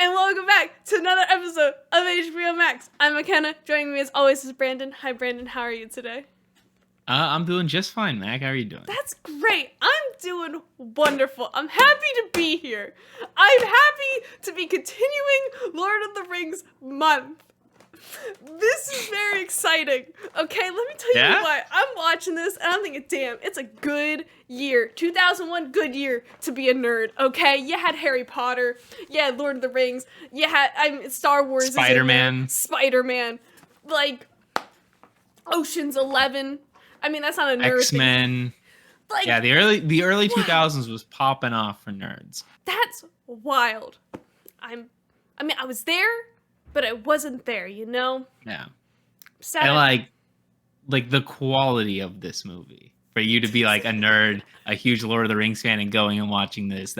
and welcome back to another episode of HBO Max. I'm Makenna. Joining me as always is Brandon. Hi, Brandon. How are you today? I'm doing just fine, Mac. How are you doing? That's great. I'm doing wonderful. I'm happy to be here. I'm happy to be continuing Lord of the Rings month. This is very exciting. Okay, let me tell you why. I'm watching this and I'm thinking, damn, it's a good year. 2001, good year to be a nerd, okay? You had Harry Potter, you had Lord of the Rings, you had Star Wars, Spider-Man, like Ocean's 11. I mean, that's not a nerd X-Men. Like, yeah, the early 2000s was popping off for nerds. That's wild. I was there, but I wasn't there, you know? Yeah. Sad. And like the quality of this movie. For you to be like a nerd, a huge Lord of the Rings fan, and going and watching this,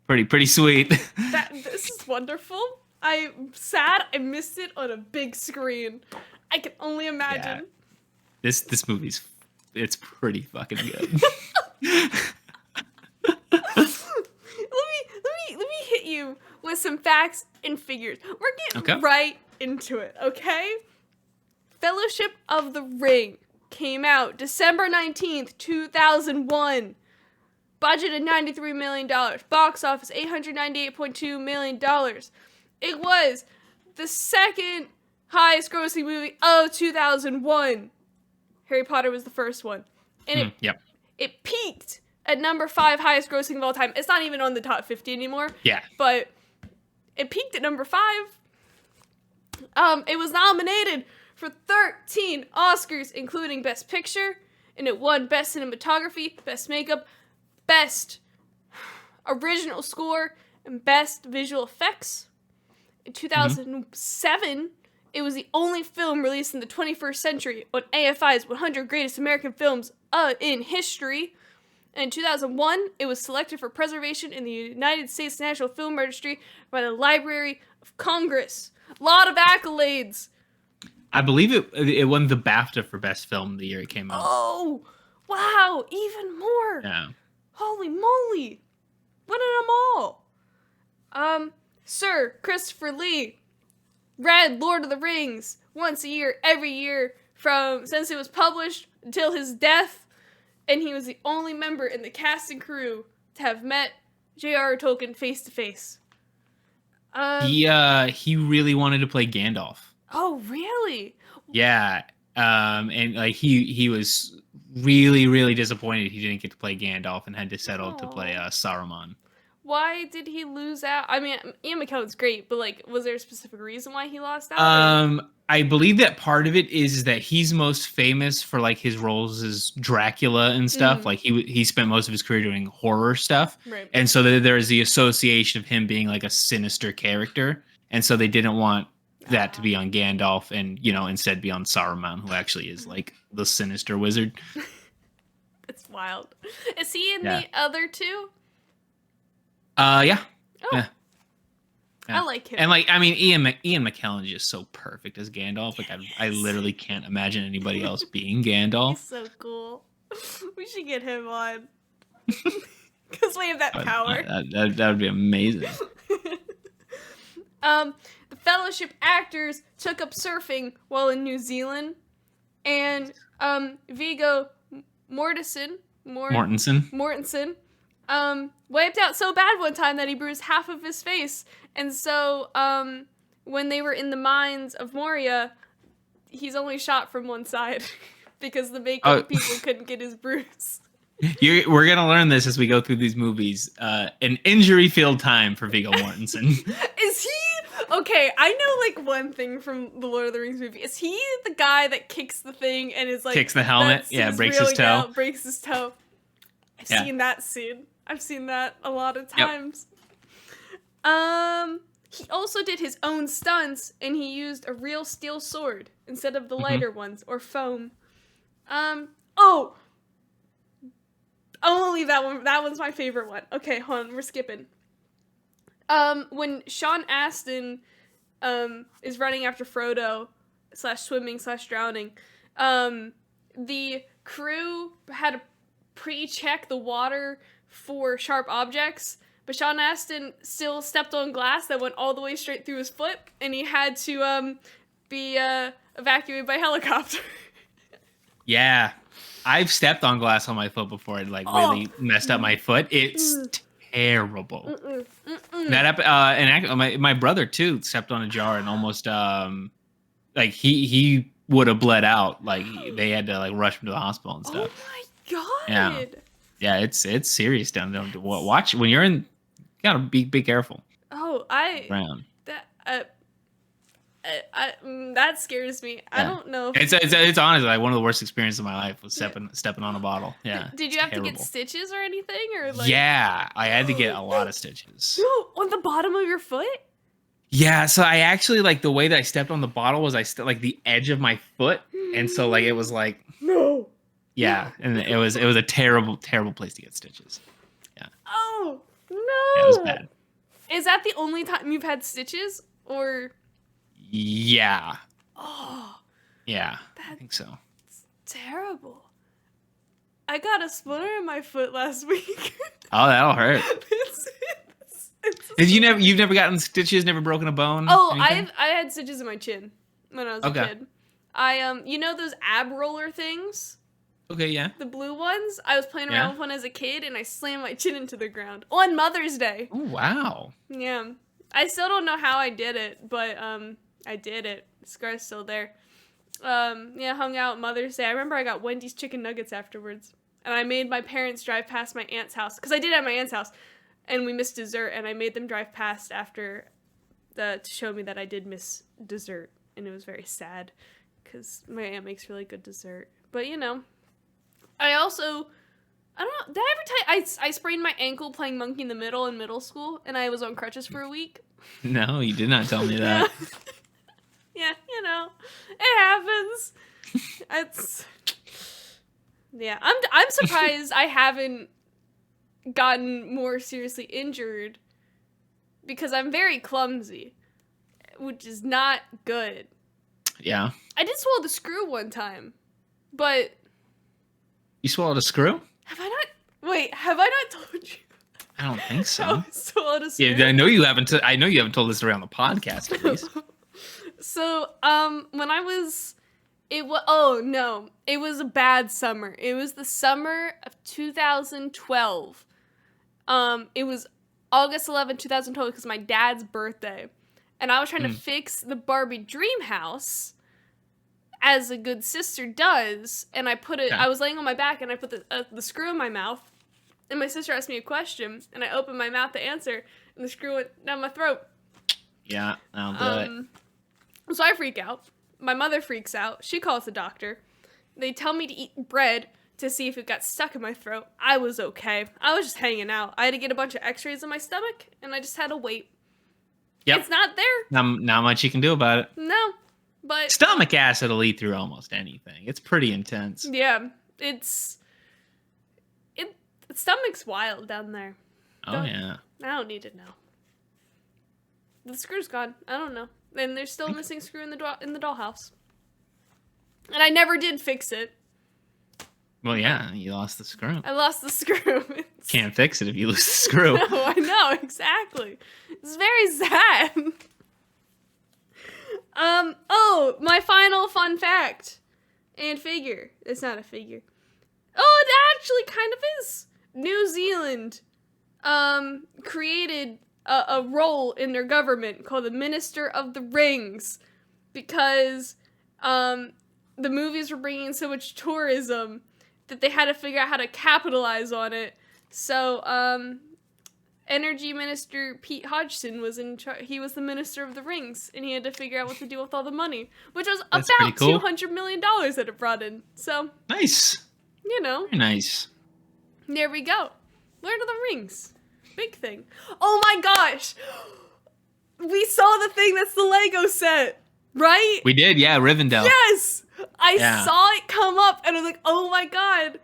pretty sweet. This is wonderful. I'm sad I missed it on a big screen. I can only imagine. Yeah. This movie's it's pretty fucking good. Let me hit you with some facts and figures. We're getting right into it, okay? Fellowship of the Ring came out December 19th, 2001. Budget of $93 million. Box office $898.2 million. It was the second highest grossing movie of 2001. Harry Potter was the first one. And it peaked at number 5 highest grossing of all time. It's not even on the top 50 anymore. Yeah. But it peaked at number 5. It was nominated for 13 Oscars, including Best Picture, and it won Best Cinematography, Best Makeup, Best Original Score, and Best Visual Effects. In 2007, it was the only film released in the 21st century on AFI's 100 Greatest American Films in History. And in 2001, it was selected for preservation in the United States National Film Registry by the Library of Congress. A lot of accolades. I believe it won the BAFTA for Best Film the year it came out. Oh, wow, even more. Yeah. Holy moly. Winning them all. Sir Christopher Lee read Lord of the Rings once a year, every year, since it was published until his death, and he was the only member in the cast and crew to have met J.R.R. Tolkien face to face. He really wanted to play Gandalf. Oh, really? Yeah. And like he was really, really disappointed he didn't get to play Gandalf and had to settle to play Saruman. Why did he lose out? I mean, Ian McKellen's great, but like, was there a specific reason why he lost out? I believe that part of it is that he's most famous for like his roles as Dracula and stuff. Like he spent most of his career doing horror stuff, right. And so there is the association of him being like a sinister character, and so they didn't want that to be on Gandalf, and instead be on Saruman, who actually is like the sinister wizard. It's wild. Is he in the other two? Yeah. Oh. Yeah. I like him. And like, I mean, Ian McKellen is just so perfect as Gandalf. Like, I literally can't imagine anybody else being Gandalf. He's so cool. We should get him on. Because we have that power. That would be amazing. The Fellowship actors took up surfing while in New Zealand. And Viggo Mortensen wiped out so bad one time that he bruised half of his face. And so when they were in the mines of Moria, he's only shot from one side because the makeup people couldn't get his bruise. We're going to learn this as we go through these movies. An injury-filled time for Viggo Mortensen. Is he... Okay, I know like one thing from the Lord of the Rings movie. Is he the guy that kicks the thing and is like... Kicks the helmet? Yeah, breaks his toe. Breaks his toe. I've seen that scene. I've seen that a lot of times. Yep. He also did his own stunts, and he used a real steel sword instead of the lighter ones, or foam. I'm gonna leave that one. That one's my favorite one. Okay, hold on, we're skipping. When Sean Astin, is running after Frodo, /swimming/drowning, the crew had to pre-check the water for sharp objects, but Sean Astin still stepped on glass that went all the way straight through his foot, and he had to be evacuated by helicopter. Yeah. I've stepped on glass on my foot before. It really messed up my foot. It's terrible. And my brother too stepped on a jar and almost he would have bled out. Like they had to rush him to the hospital and stuff. Oh my god. Yeah, it's serious down there. Watch when you're in. You gotta be careful. Oh, Around. That scares me. Yeah. I don't know. It's honestly one of the worst experiences of my life was stepping on a bottle. Yeah. Did you have to get stitches or anything, or Yeah, I had to get a lot of stitches. On the bottom of your foot? Yeah, so I actually the way that I stepped on the bottle was the edge of my foot, and so it was no. Yeah, and it was a terrible place to get stitches. Yeah. Oh no. Yeah, it was bad. Is that the only time you've had stitches, or? Yeah. Oh. Yeah, I think so. It's terrible. I got a splinter in my foot last week. Oh, that'll hurt. You've never gotten stitches, never broken a bone? Oh, I had stitches in my chin when I was a kid. You know those ab roller things? Okay, yeah. The blue ones? I was playing around with one as a kid, and I slammed my chin into the ground on Mother's Day. Oh, wow. Yeah. I still don't know how I did it, but I did it. The scar's still there. Hung out Mother's Day. I remember I got Wendy's chicken nuggets afterwards, and I made my parents drive past my aunt's house, because I did it at my aunt's house, and we missed dessert, and I made them drive past after to show me that I did miss dessert, and it was very sad, because my aunt makes really good dessert. But, I don't know, did I ever tell you, I sprained my ankle playing Monkey in the Middle in middle school, and I was on crutches for a week? No, you did not tell me that. Yeah, it happens. I'm surprised I haven't gotten more seriously injured, because I'm very clumsy, which is not good. Yeah. I did swallow the screw one time, but... You swallowed a screw? Have I not told you? I don't think so. I swallowed a screw? Yeah, I know you haven't told this around the podcast, at least. So, when I was... It was a bad summer. It was the summer of 2012. It was August 11, 2012, because my dad's birthday. And I was trying to fix the Barbie dream house, as a good sister does. And I was laying on my back, and I put the screw in my mouth. And my sister asked me a question, and I opened my mouth to answer, and the screw went down my throat. Yeah, I'll do it. So I freak out. My mother freaks out. She calls the doctor. They tell me to eat bread to see if it got stuck in my throat. I was okay. I was just hanging out. I had to get a bunch of x-rays in my stomach, and I just had to wait. Yep. It's not there. Not much you can do about it. No, but... Stomach acid will eat through almost anything. It's pretty intense. Yeah, stomach's wild down there. Yeah. I don't need to know. The screw's gone. I don't know. And there's still a missing screw in the dollhouse. And I never did fix it. Well, yeah, you lost the screw. I lost the screw. Can't fix it if you lose the screw. No, I know, exactly. It's very sad. My final fun fact and figure. It's not a figure. Oh, it actually kind of is. New Zealand created a role in their government called the Minister of the Rings, because the movies were bringing so much tourism that they had to figure out how to capitalize on it. So Energy Minister Pete Hodgson was in charge. He was the Minister of the Rings, and he had to figure out what to do with all the money, which was about $200 million that it brought in. So nice. Very nice. There we go. Lord of the Rings. Big thing. Oh my gosh! We saw the thing that's the Lego set, right? We did, yeah, Rivendell. Yes! I saw it come up, and I was like, oh my god.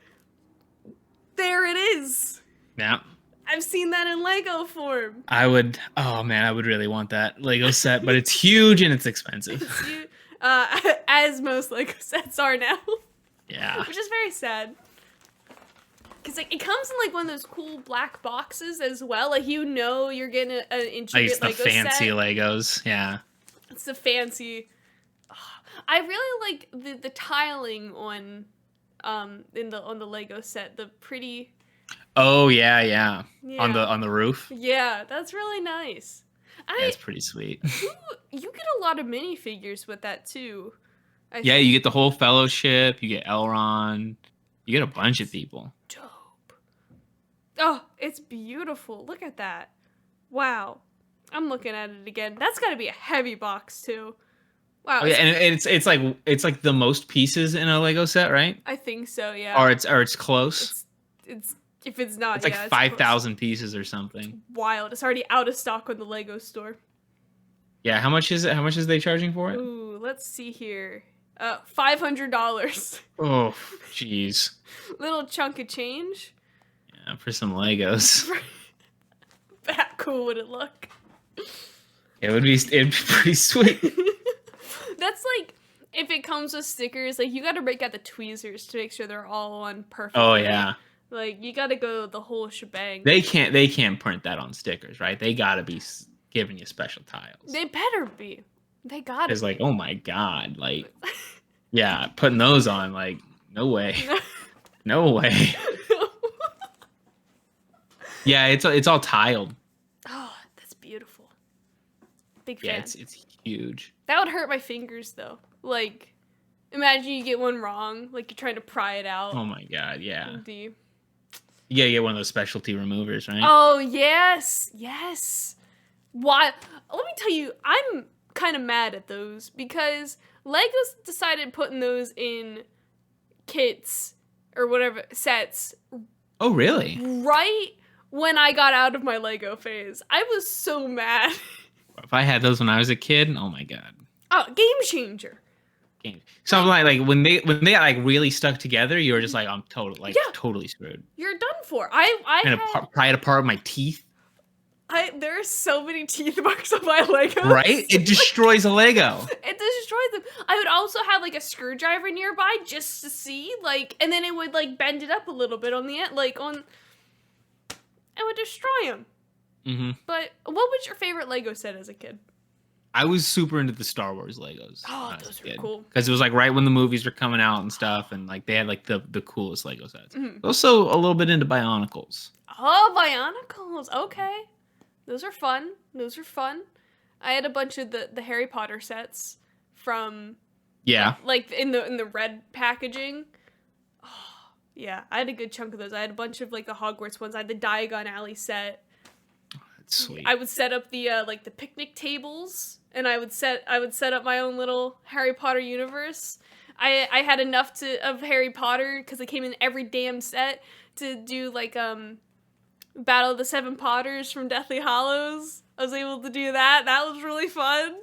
There it is. Yeah. I've seen that in Lego form. I would really want that Lego set, but it's huge and it's expensive. It's huge, as most Lego sets are now. Yeah. Which is very sad. Because like it comes in like one of those cool black boxes as well. Like you're getting an Like intricate it's the Lego fancy set. Legos. Yeah. It's the fancy. I really like the tiling on on the Lego set. The pretty. Oh yeah. Yeah. On the roof. Yeah, that's really nice. Yeah, it's pretty sweet. You get a lot of minifigures with that too. Yeah, you get the whole Fellowship. You get Elrond. You get a bunch of people. Dope. Oh, it's beautiful. Look at that. Wow. I'm looking at it again. That's got to be a heavy box too. Wow. Oh yeah, and it's like the most pieces in a Lego set, right? I think so. Yeah. Or it's close. It's if it's not. It's like 5,000 pieces or something. Wild. It's already out of stock on the Lego store. Yeah. How much is it? How much is they charging for it? Ooh, let's see here. $500. Oh, jeez. Little chunk of change. Yeah, for some Legos. That cool would it look? It'd be pretty sweet. That's like if it comes with stickers, like you got to break out the tweezers to make sure they're all on perfect. Oh yeah. Like you got to go the whole shebang. They can't print that on stickers, right? They got to be giving you special tiles. They better be. They got It's it. like, oh my god, like, yeah, putting those on, like, no way, no way. Yeah, it's all tiled. Oh, that's beautiful. Big Yeah, fan. it's huge. That would hurt my fingers though. Like, imagine you get one wrong, like you're trying to pry it out. Oh my god, yeah. The... You gotta get one of those specialty removers, right? Oh yes, yes. Why? Let me tell you, I'm kind of mad at those because Legos decided putting those in kits or whatever sets Oh really? right when I got out of my Lego phase. I was so mad. If I had those when I was a kid, oh my god. Oh, game changer. So like when they like really stuck together, you were just like, I'm totally screwed. You're done for. I pry it apart with my teeth. there are so many teeth marks on my Legos. Right? It destroys a Lego. It destroys them. I would also have like a screwdriver nearby just to see, like, and then it would like bend it up a little bit on the end, like on. It would destroy them. Mm-hmm. But what was your favorite Lego set as a kid? I was super into the Star Wars Legos. Oh, those were cool. Because it was like right when the movies were coming out and stuff, and like they had like the coolest Lego sets. Mm-hmm. Also a little bit into Bionicles. Oh, Bionicles. Okay. Those are fun. Those are fun. I had a bunch of the Harry Potter sets from like in the red packaging. Oh, yeah, I had a good chunk of those. I had a bunch of like the Hogwarts ones. I had the Diagon Alley set. That's sweet. I would set up the like the picnic tables, and I would set up my own little Harry Potter universe. I had enough of Harry Potter because it came in every damn set to do like Battle of the Seven Potters from Deathly Hallows. I was able to do that. That was really fun.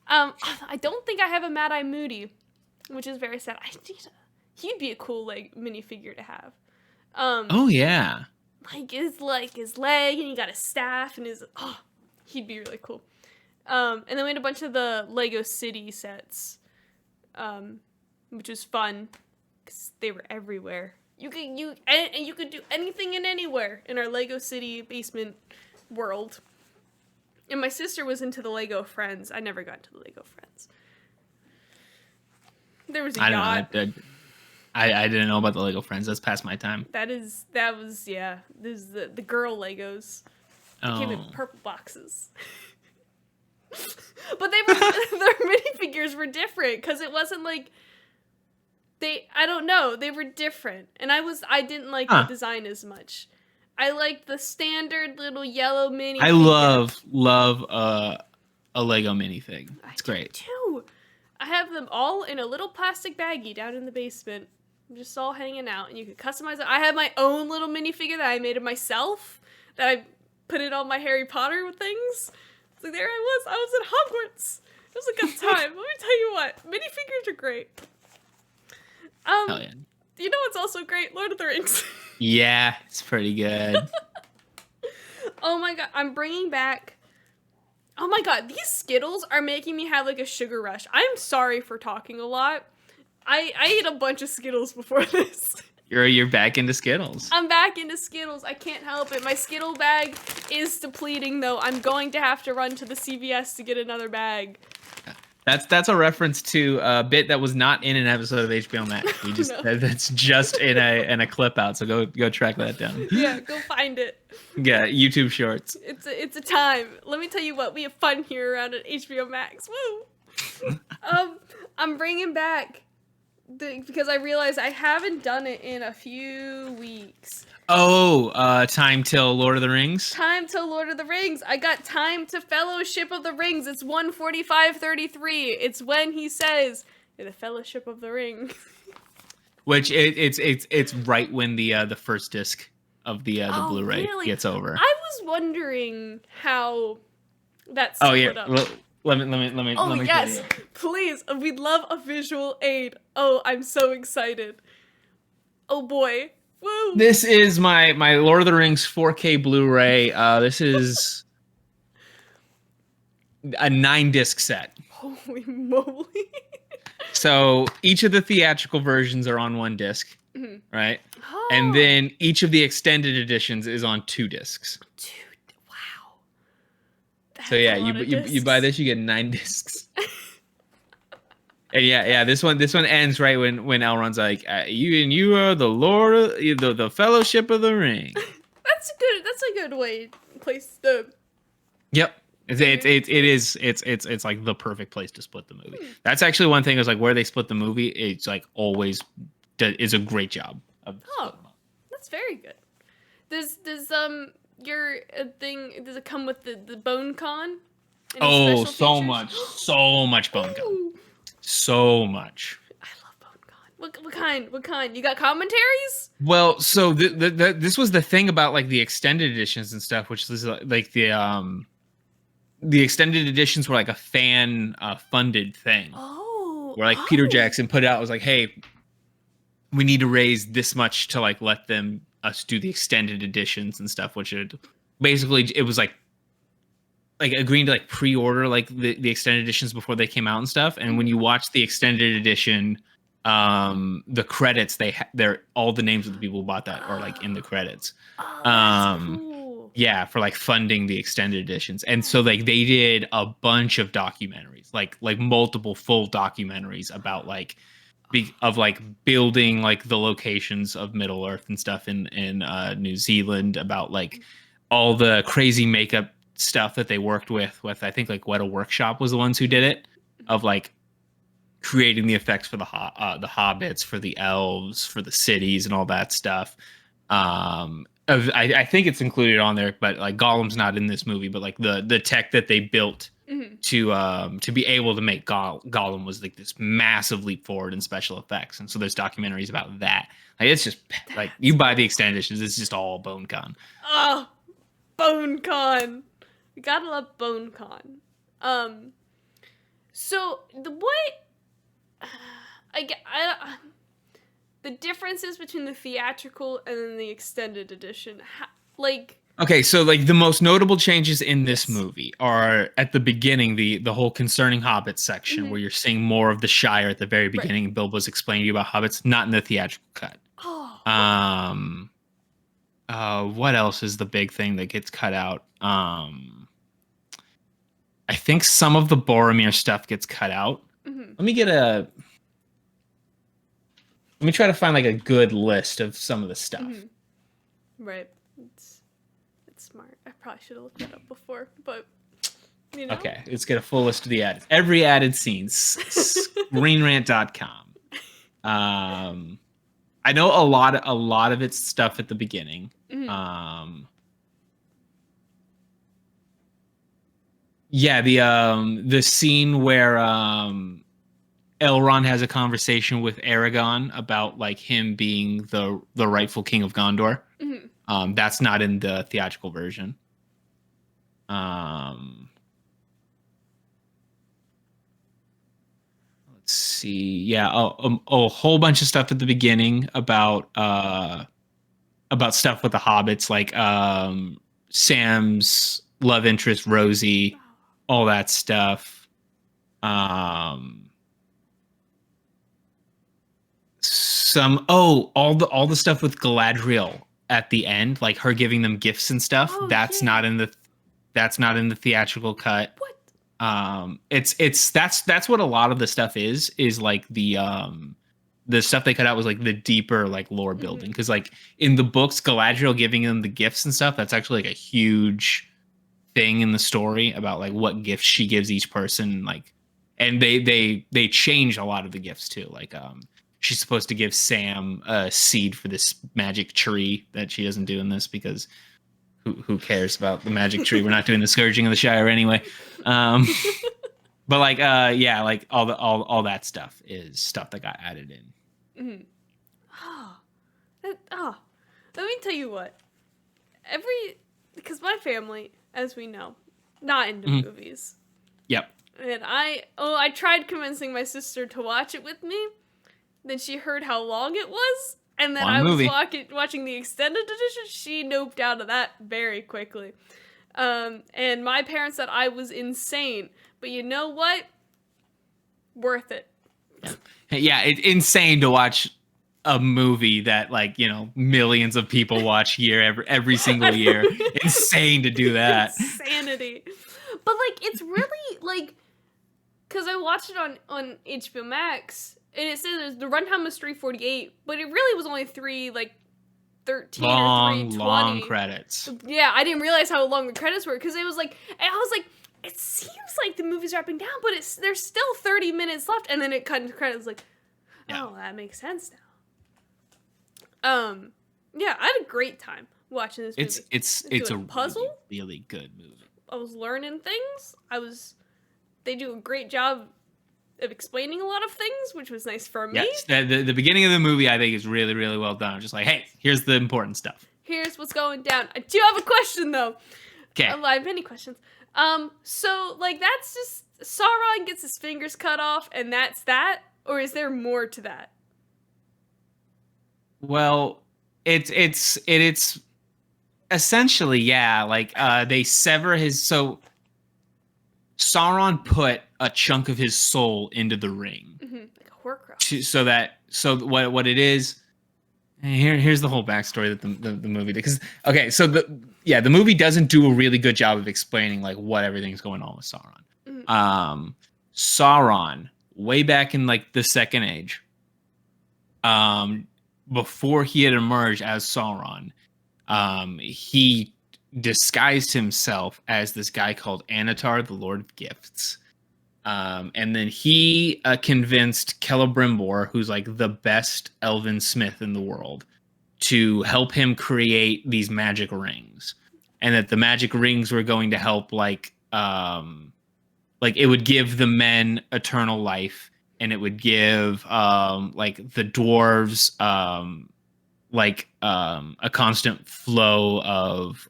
I don't think I have a Mad Eye Moody, which is very sad. He'd be a cool like minifigure to have. Oh yeah. Like his leg, and he got a staff, and he'd be really cool. And then we had a bunch of the Lego City sets, which was fun because they were everywhere. You could do anything and anywhere in our Lego City basement world. And my sister was into the Lego Friends. I never got to the Lego Friends. There was a yacht. I didn't know about the Lego Friends. That's past my time. That was yeah. There's the girl Legos. They came in purple boxes. But their minifigures were different because it wasn't like I don't know, they were different. And I didn't like the design as much. I liked the standard little yellow mini. I love a Lego minifig. It's great. Too. I have them all in a little plastic baggie down in the basement. Just all hanging out, and you could customize it. I have my own little minifigure that I made of myself, that I put it on my Harry Potter things. So there I was at Hogwarts. It was a good time. Let me tell you what, minifigures are great. Hell yeah. You know what's also great? Lord of the Rings. Yeah, it's pretty good. Oh my god, I'm bringing back... Oh my god, these Skittles are making me have like a sugar rush. I'm sorry for talking a lot. I ate a bunch of Skittles before this. You're back into Skittles. I'm back into Skittles. I can't help it. My Skittle bag is depleting, though. I'm going to have to run to the CVS to get another bag. That's a reference to a bit that was not in an episode of HBO Mak. We just that's just in a clip out. So go track that down. Yeah, go find it. Yeah, YouTube Shorts. It's a time. Let me tell you what, we have fun here around at HBO Max. Woo! I'm bringing back because I realized I haven't done it in a few weeks. Oh, Time Till Lord of the Rings. Time Till Lord of the Rings. I got Time to Fellowship of the Rings. It's 1:45:33. It's when he says the Fellowship of the Ring. Which it's right when the first disc of the Blu-ray really? gets over. I was wondering how that's split up. Well, let me. Oh, let me yes, please. We'd love a visual aid. Oh, I'm so excited. Oh boy. Woo. This is my Lord of the Rings 4K Blu-ray. This is a 9-disc set. Holy moly. So each of the theatrical versions are on 1 disc, right? Oh. And then each of the extended editions is on 2 discs. Dude, wow. That's so yeah, you buy this, you get 9 discs. And yeah, this one ends right when Elrond's like, you are the Lord of the Fellowship of the Ring. That's a good way place to. Yep. It's like the perfect place to split the movie. That's actually one thing is like where they split the movie. It's like always is a great job. That's very good. Does your thing, does it come with the bone con? Oh, so much bone con. So much. I love bone con. What kind? You got commentaries? Well, so this was the thing about like the extended editions and stuff, which is like the extended editions were like a fan funded thing. Oh. Where like Peter Jackson put out was like, hey, we need to raise this much to like let us do the extended editions and stuff, which it was like agreeing to like pre-order like the extended editions before they came out and stuff. And when you watch the extended edition, the credits they're all the names of the people who bought that are like in the credits. Oh, that's cool. Yeah, for like funding the extended editions. And so like they did a bunch of documentaries, like multiple full documentaries about like building like the locations of Middle Earth and stuff in New Zealand, about like all the crazy makeup stuff that they worked with I think like Weta Workshop was the ones who did it, of like creating the effects for the hobbits, for the elves, for the cities and all that stuff. I think it's included on there, but like Gollum's not in this movie, but like the tech that they built to be able to make Gollum was like this massive leap forward in special effects. And so there's documentaries about that. Like it's just like you buy the extended editions, it's just all bone con. Oh, bone con. We gotta love bone con. So the differences between the theatrical and then the extended edition, okay, so like the most notable changes in this movie are at the beginning, the whole concerning hobbits section, where you're seeing more of the Shire at the very beginning. Right. Bilbo's explaining to you about hobbits, not in the theatrical cut. Oh. What else is the big thing that gets cut out? I think some of the Boromir stuff gets cut out. Let me try to find like a good list of some of the stuff. Right. It's smart. I probably should have looked that up before, but you know. Okay, let's get a full list of the added. Every added scene. Screenrant.com. I know a lot of its stuff at the beginning. Yeah, the scene where Elrond has a conversation with Aragorn about like him being the rightful king of Gondor. That's not in the theatrical version. Let's see. Yeah, a whole bunch of stuff at the beginning about stuff with the hobbits, like Sam's love interest Rosie, all that stuff. all the stuff with Galadriel at the end, like her giving them gifts and stuff. Oh, That's yeah. not in the theatrical cut. What? That's what a lot of the stuff is like the stuff they cut out was like the deeper like lore building, because like in the books, Galadriel giving them the gifts and stuff, that's actually like a huge thing in the story about like what gifts she gives each person, like, and they change a lot of the gifts too, like she's supposed to give Sam a seed for this magic tree that she doesn't do in this, because who cares about the magic tree? We're not doing the Scourging of the Shire anyway. But like yeah, like all that stuff is stuff that got added in. Mm-hmm. Let me tell you what. Because my family, as we know, not into movies. Yep. And I tried convincing my sister to watch it with me. Then she heard how long it was, and then Long I was movie. watching the extended edition. She noped out of that very quickly. And my parents said I was insane. But you know what? Worth it. Yeah, it's insane to watch a movie that, like, you know, millions of people watch every single year. Insane to do that. Insanity. But like, it's really like, because I watched it on HBO Max, and it says the runtime was 3:48, but it really was only 13 or 3:20. Long credits. Yeah, I didn't realize how long the credits were, because it was like, and I was like, it seems like the movie's wrapping down, but there's still 30 minutes left, and then it cut into credits. Like, oh, that makes sense now. Yeah, I had a great time watching this movie. It's a puzzle. really good movie. I was learning things. They do a great job of explaining a lot of things, which was nice for me. Yes, the beginning of the movie I think is really, really well done. Just like, hey, here's the important stuff. Here's what's going down. I do have a question though. Okay. I have many questions. So like that's just Sauron gets his fingers cut off and that's that? Or is there more to that? Well, it's essentially, yeah, like they sever so Sauron put a chunk of his soul into the ring. Mm-hmm. Like a Horcrux. So what it is, here's the whole backstory that the movie did. Because the movie doesn't do a really good job of explaining like what everything's going on with Sauron. Mm-hmm. Sauron, way back in like the Second Age, before he had emerged as Sauron, he disguised himself as this guy called Anatar, the Lord of Gifts. And then he convinced Celebrimbor, who's like the best elven smith in the world, to help him create these magic rings. And that the magic rings were going to help like it would give the men eternal life, and it would give like the dwarves a constant flow of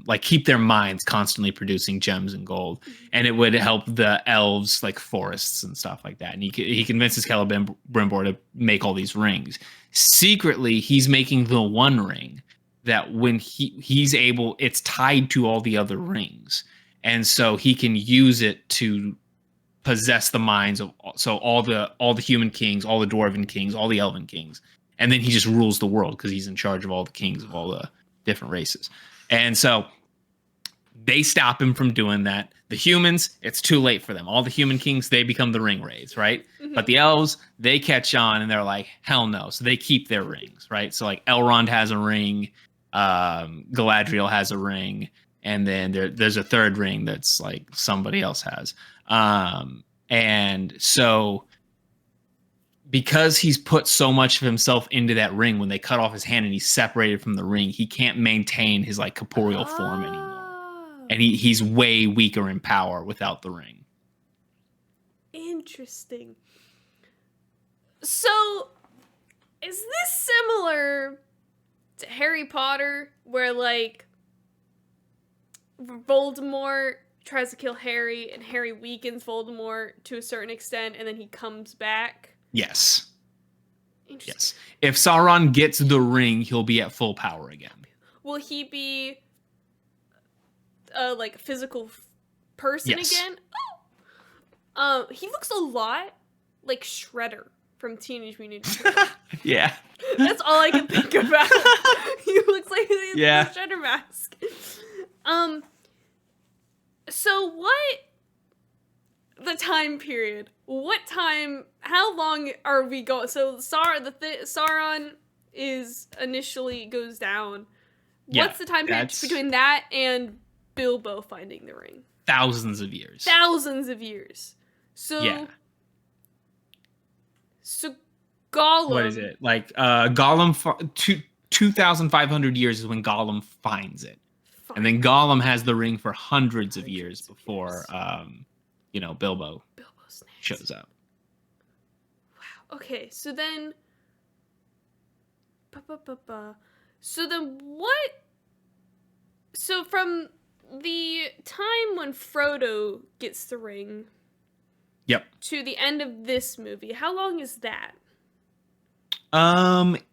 like keep their minds constantly producing gems and gold, and it would help the elves like forests and stuff like that. And he convinces Celebrimbor to make all these rings. Secretly, he's making the one ring that when he's able, it's tied to all the other rings, and so he can use it to possess the minds of all the human kings, all the dwarven kings, all the elven kings. And then he just rules the world because he's in charge of all the kings of all the different races. And so they stop him from doing that. The humans, it's too late for them. All the human kings, they become the ring wraiths, right? Mm-hmm. But the elves, they catch on and they're like, hell no. So they keep their rings, right? So like Elrond has a ring, Galadriel has a ring, and then there's a third ring that's like somebody else has. And so because he's put so much of himself into that ring, when they cut off his hand and he's separated from the ring, he can't maintain his like corporeal form anymore. And he's way weaker in power without the ring. Interesting. So, is this similar to Harry Potter, where like Voldemort tries to kill Harry and Harry weakens Voldemort to a certain extent and then he comes back? Yes. Yes. If Sauron gets the ring, he'll be at full power again. Will he be like a physical person again? Oh. He looks a lot like Shredder from Teenage Mutant Ninja Turtles. Yeah. That's all I can think about. He looks like the Shredder mask. So what? The time period. What time? How long are we going? So Sauron is initially goes down. What's the time period between that and Bilbo finding the ring? Thousands of years. Thousands of years. So. Yeah. So Gollum. What is it? Like Gollum 2,500 years is when Gollum finds it. And then Gollum has the ring for hundreds of years before Bilbo shows up. Wow. Okay, so then So then what? So from the time when Frodo gets the ring to the end of this movie, how long is that?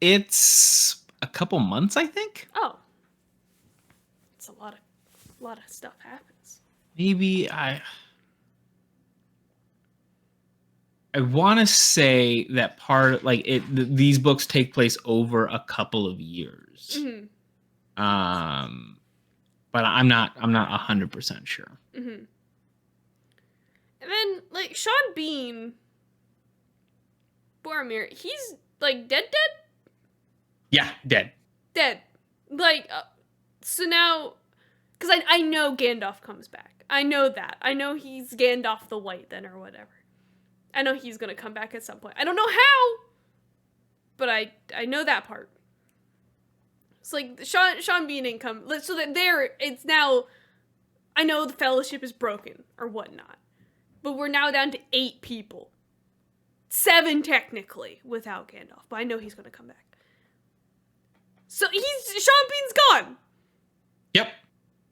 It's a couple months, I think. Oh. It's a lot of stuff happens. Maybe I want to say that these books take place over a couple of years. Mm-hmm. But I'm not 100% sure. Mm-hmm. And then like Sean Bean, Boromir, he's like dead. Yeah, dead. Like so now, because I know Gandalf comes back. I know that. I know he's Gandalf the White then or whatever. I know he's gonna come back at some point. I don't know how, but I know that part. It's like Sean Bean didn't come, so that it's now. I know the Fellowship is broken or whatnot, but we're now down to 8 people, 7 technically without Gandalf. But I know he's gonna come back. So Sean Bean's gone. Yep.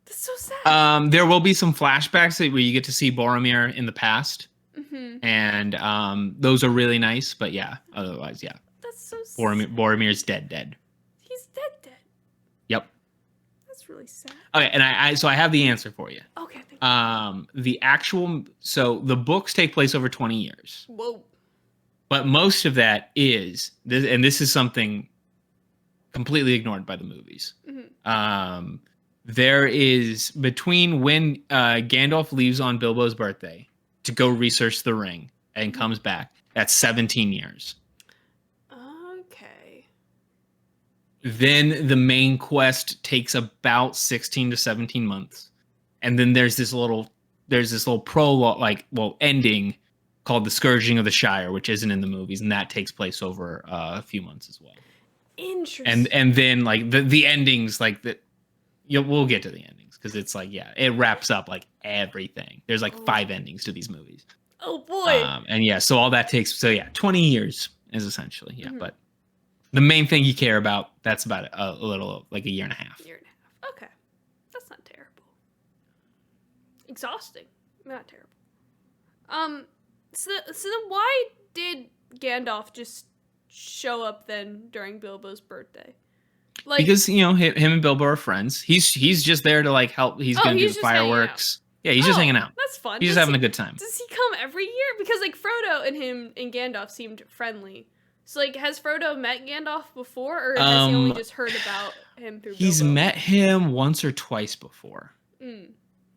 That's so sad. There will be some flashbacks where you get to see Boromir in the past. Mm-hmm. And those are really nice, but yeah, otherwise, yeah. That's so sad. Boromir's dead. He's dead. Yep. That's really sad. Okay, and I have the answer for you. Okay, thank you. The books take place over 20 years. Whoa. But most of that is this is something completely ignored by the movies. Mm-hmm. There is between when Gandalf leaves on Bilbo's birthday to go research the ring and comes back, that's 17 years. Okay. Then the main quest takes about 16 to 17 months. And then there's this little prologue, ending called The Scourging of the Shire, which isn't in the movies, and that takes place over a few months as well. Interesting. And then like the endings, like that, we'll get to the endings because it's like it wraps up like everything. There's like 5 endings to these movies. Oh boy. So all that takes 20 years is essentially but the main thing you care about, that's about a little like a year and a half. Okay, that's not terrible. Exhausting, not terrible. So then why did Gandalf just show up then during Bilbo's birthday? Like, because him and Bilbo are friends. He's just there to like help. He's gonna do the fireworks. Yeah, he's just hanging out. That's fun. He's just having a good time. Does he come every year? Because like Frodo and him and Gandalf seemed friendly. So like, has Frodo met Gandalf before, or has he only just heard about him through? He's Bilbo? met him once or twice before.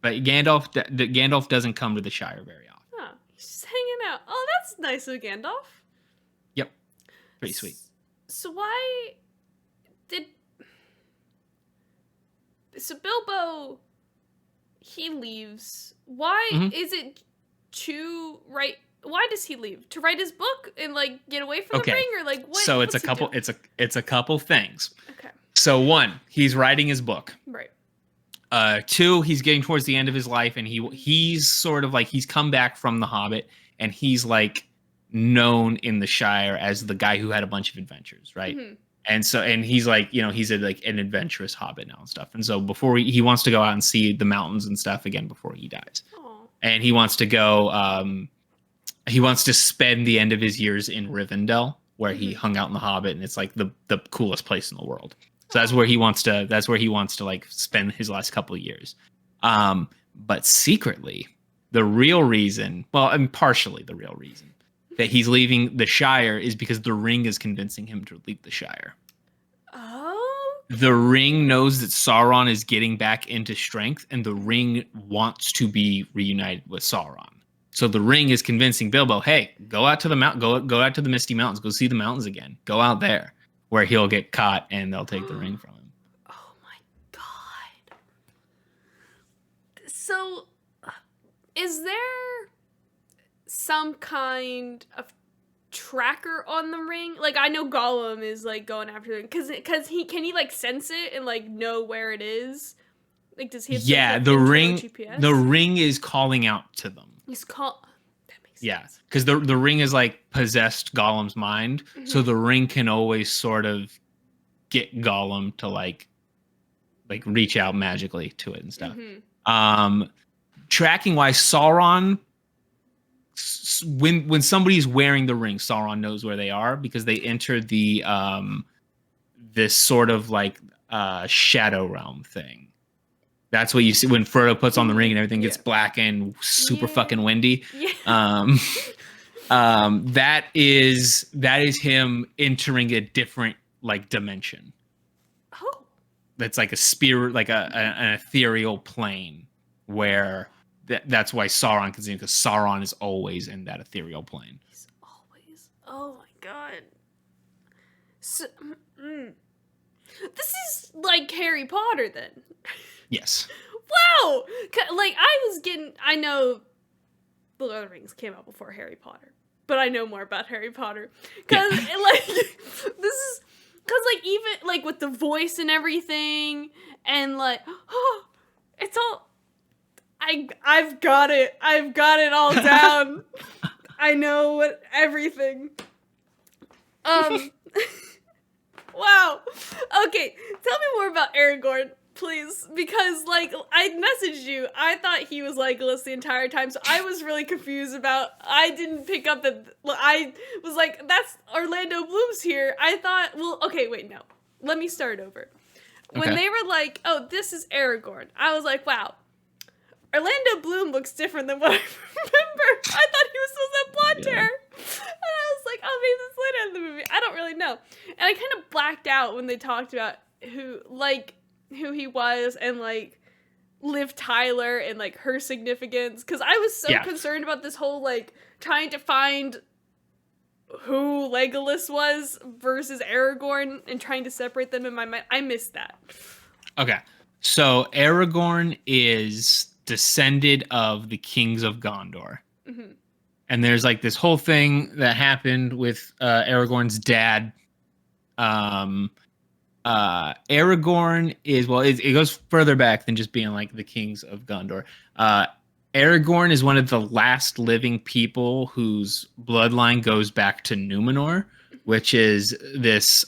But Gandalf doesn't come to the Shire very often. Oh, he's just hanging out. Oh, that's nice of Gandalf. Yep, pretty sweet. So why did Bilbo? He leaves. Why is it to write? Why does he leave? To write his book and like get away from the ring, or like what? So it's a couple. It's a couple things. Okay. So 1, he's writing his book. Right. 2, he's getting towards the end of his life, and he's sort of like he's come back from The Hobbit, and he's like known in the Shire as the guy who had a bunch of adventures, right? Mm-hmm. And he's like, he's an adventurous hobbit now and stuff. And so before he wants to go out and see the mountains and stuff again before he dies. Aww. And he wants to go, he wants to spend the end of his years in Rivendell, where he hung out in the Hobbit, and it's like the coolest place in the world. So that's where he wants to like spend his last couple of years. But secretly, the real reason, well, and partially the real reason, that he's leaving the Shire is because the ring is convincing him to leave the Shire. Oh. The ring knows that Sauron is getting back into strength, and the ring wants to be reunited with Sauron. So the ring is convincing Bilbo, hey, go out to the go out to the Misty Mountains, go see the mountains again. Go out there, where he'll get caught and they'll take the ring from him. Oh my god. So, is there some kind of tracker on the ring? Like, I know Gollum is like going after them because he can he like sense it and like know where it is. Like, does he have the ring GPS? the ring is calling out to them. He's called. That makes sense. Yeah, because the ring is like possessed Gollum's mind, so the ring can always sort of get Gollum to like reach out magically to it and stuff. Tracking wise, Sauron, when somebody's wearing the ring, Sauron knows where they are because they enter the this sort of like shadow realm thing. That's what you see when Frodo puts on the ring and everything gets black and super fucking windy. Yeah. That is him entering a different like dimension. Oh. That's like a spirit, like an ethereal plane where that's why Sauron can see, because Sauron is always in that ethereal plane. He's always. Oh my god. So, this is like Harry Potter then. Yes. Wow! Like, I know The Lord of the Rings came out before Harry Potter, but I know more about Harry Potter. Because, like, this is, because, like, even, like, with the voice and everything, and, like, oh, it's all, I've got it all down. I know everything. Wow. Okay, tell me more about Aragorn, please, because, like, I messaged you. I thought he was Legolas the entire time, so I was really confused about, I didn't pick up that, I was like, that's Orlando Bloom's here. I thought, well, okay, wait, no. Let me start over. When they were like, oh, this is Aragorn, I was like, wow, Orlando Bloom looks different than what I remember. I thought he was supposed to have blonde hair. And I was like, oh, maybe that's later in the movie. I don't really know. And I kind of blacked out when they talked about who he was and, like, Liv Tyler and, like, her significance. Because I was so concerned about this whole, like, trying to find who Legolas was versus Aragorn and trying to separate them in my mind. I missed that. Okay. So Aragorn is descended of the kings of Gondor. Mm-hmm. And there's like this whole thing that happened with Aragorn's dad. Aragorn is, well, it goes further back than just being like the kings of Gondor. Aragorn is one of the last living people whose bloodline goes back to Numenor, which is this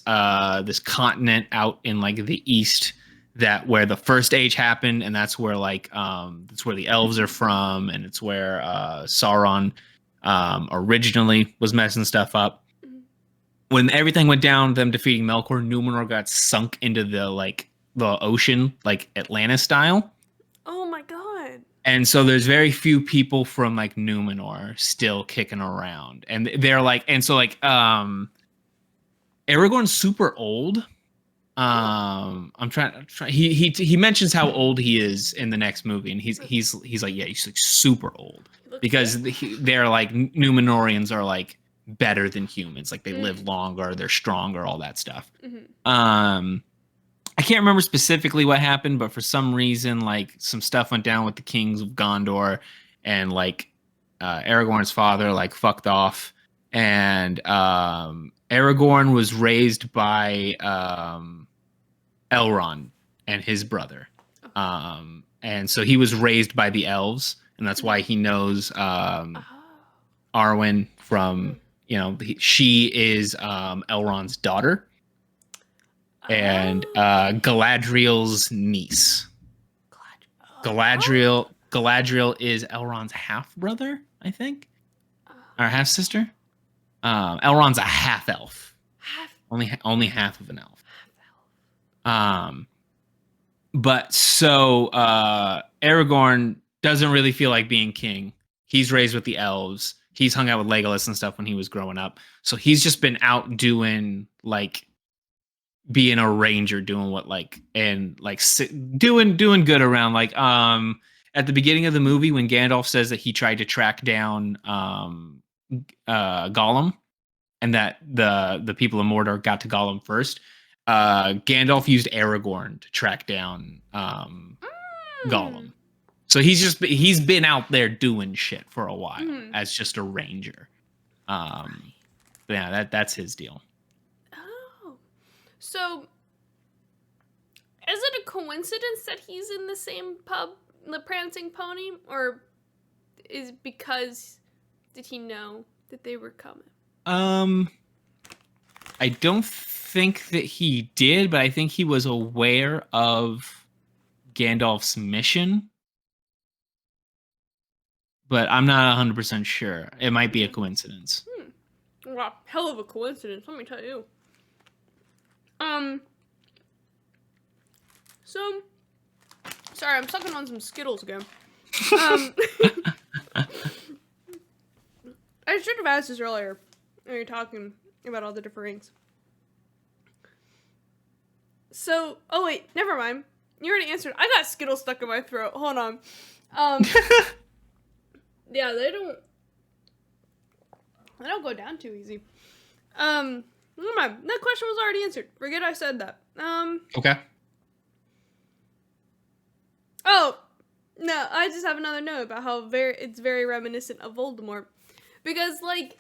continent out in like the east, that where the first age happened, and that's where that's where the elves are from, and it's where Sauron originally was messing stuff up. When everything went down, them defeating Melkor, Numenor got sunk into the ocean, like Atlantis style. Oh my god. And so there's very few people from like Numenor still kicking around. And they're like, and so like Aragorn's super old. I'm trying. He mentions how old he is in the next movie, and he's like, yeah, he's like super old because they're like, Numenorians are like better than humans, like they live longer, they're stronger, all that stuff. I can't remember specifically what happened, but for some reason, like some stuff went down with the kings of Gondor, and like Aragorn's father like fucked off, and Aragorn was raised by Elrond and his brother. And so he was raised by the elves, and that's why he knows Arwen from, she is Elrond's daughter and Galadriel's niece. Galadriel is Elrond's half brother, I think, or half sister. Elrond's a half elf, only half of an elf. But so Aragorn doesn't really feel like being king. He's raised with the elves. he's hung out with Legolas and stuff when he was growing up. So he's just been out doing like being a ranger, doing what like and like doing good around like at the beginning of the movie when Gandalf says that he tried to track down Gollum and that the people of Mordor got to Gollum first. Gandalf used Aragorn to track down Gollum. So he's been out there doing shit for a while as just a ranger. Yeah, that's his deal. Oh. So is it a coincidence that he's in the same pub, the Prancing Pony, or is it because did he know that they were coming? I don't think that he did, but I think he was aware of Gandalf's mission. But I'm not 100% sure. It might be a coincidence. Wow, hell of a coincidence, let me tell you. So, sorry, I'm sucking on some Skittles again. I should have asked this earlier when you were talking about all the different rings. So, oh wait, never mind. You already answered. I got Skittles stuck in my throat. Hold on. Yeah, they don't go down too easy. Never mind. That question was already answered. Forget I said that. Okay. Oh, no, I just have another note about how it's very reminiscent of Voldemort. Because, like,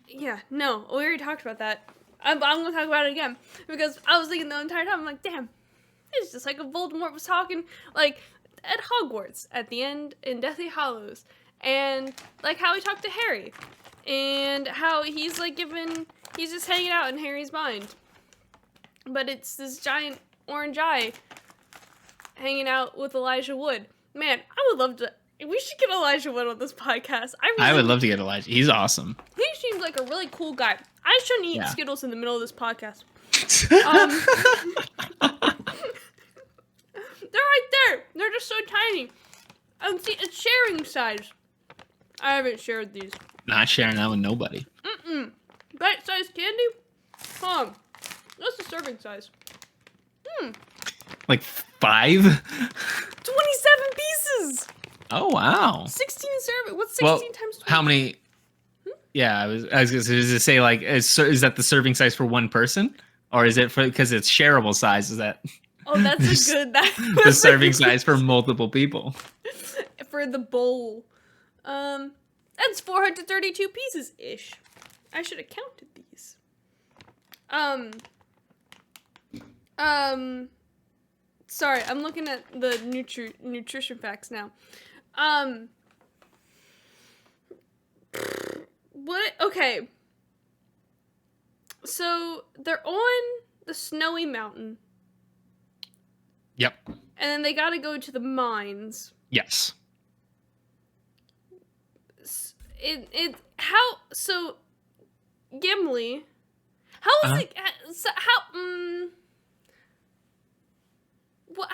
yeah, no, we already talked about that. I'm going to talk about it again. Because I was thinking the entire time, I'm like, damn, it's just like if Voldemort was talking, like, at Hogwarts at the end in Deathly Hallows. And, like, how he talked to Harry. And how he's, like, he's just hanging out in Harry's mind. But it's this giant orange eye hanging out with Elijah Wood. Man, I would love to. We should get Elijah Wood on this podcast. I would love to get Elijah. He's awesome. He seems like a really cool guy. I shouldn't eat Skittles in the middle of this podcast. They're right there. They're just so tiny. See, it's sharing size. I haven't shared these. Not sharing that with nobody. Bite-sized candy? Hold on. What's the serving size? Like 5? 27 pieces! Oh, wow. 16 serving. What's 16 times 20? How many? Yeah, I was going to say, like, is that the serving size for one person? Or is it because it's shareable size? Is that... Oh, that's a good... the serving size for multiple people. For the bowl. That's 432 pieces-ish. I should have counted these. Sorry, I'm looking at the nutrition facts now. What? Okay. So, they're on the snowy mountain. Yep. And then they gotta go to the mines. Yes. So, Gimli, how is it, so what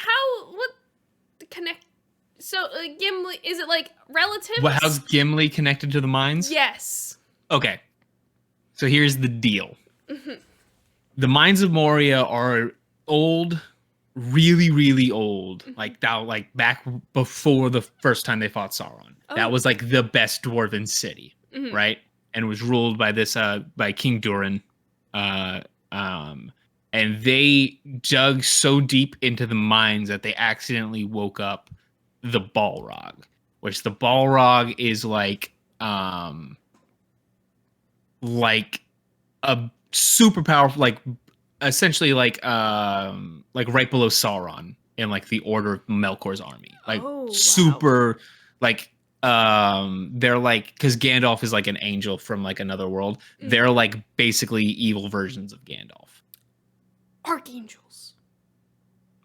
connect, so, Gimli, is it, like, relatives? Well, how's Gimli connected to the mines? Yes. Okay. So here's the deal. The mines of Moria are old, really, really old. Like back before the first time they fought Sauron. Oh. That was like the best dwarven city, right? And it was ruled by by King Durin. And they dug so deep into the mines that they accidentally woke up the Balrog, which the Balrog is like a super powerful, like essentially like right below Sauron in like the Order of Melkor's army, like super, like they're like, because Gandalf is like an angel from like another world. They're like basically evil versions of Gandalf, archangels.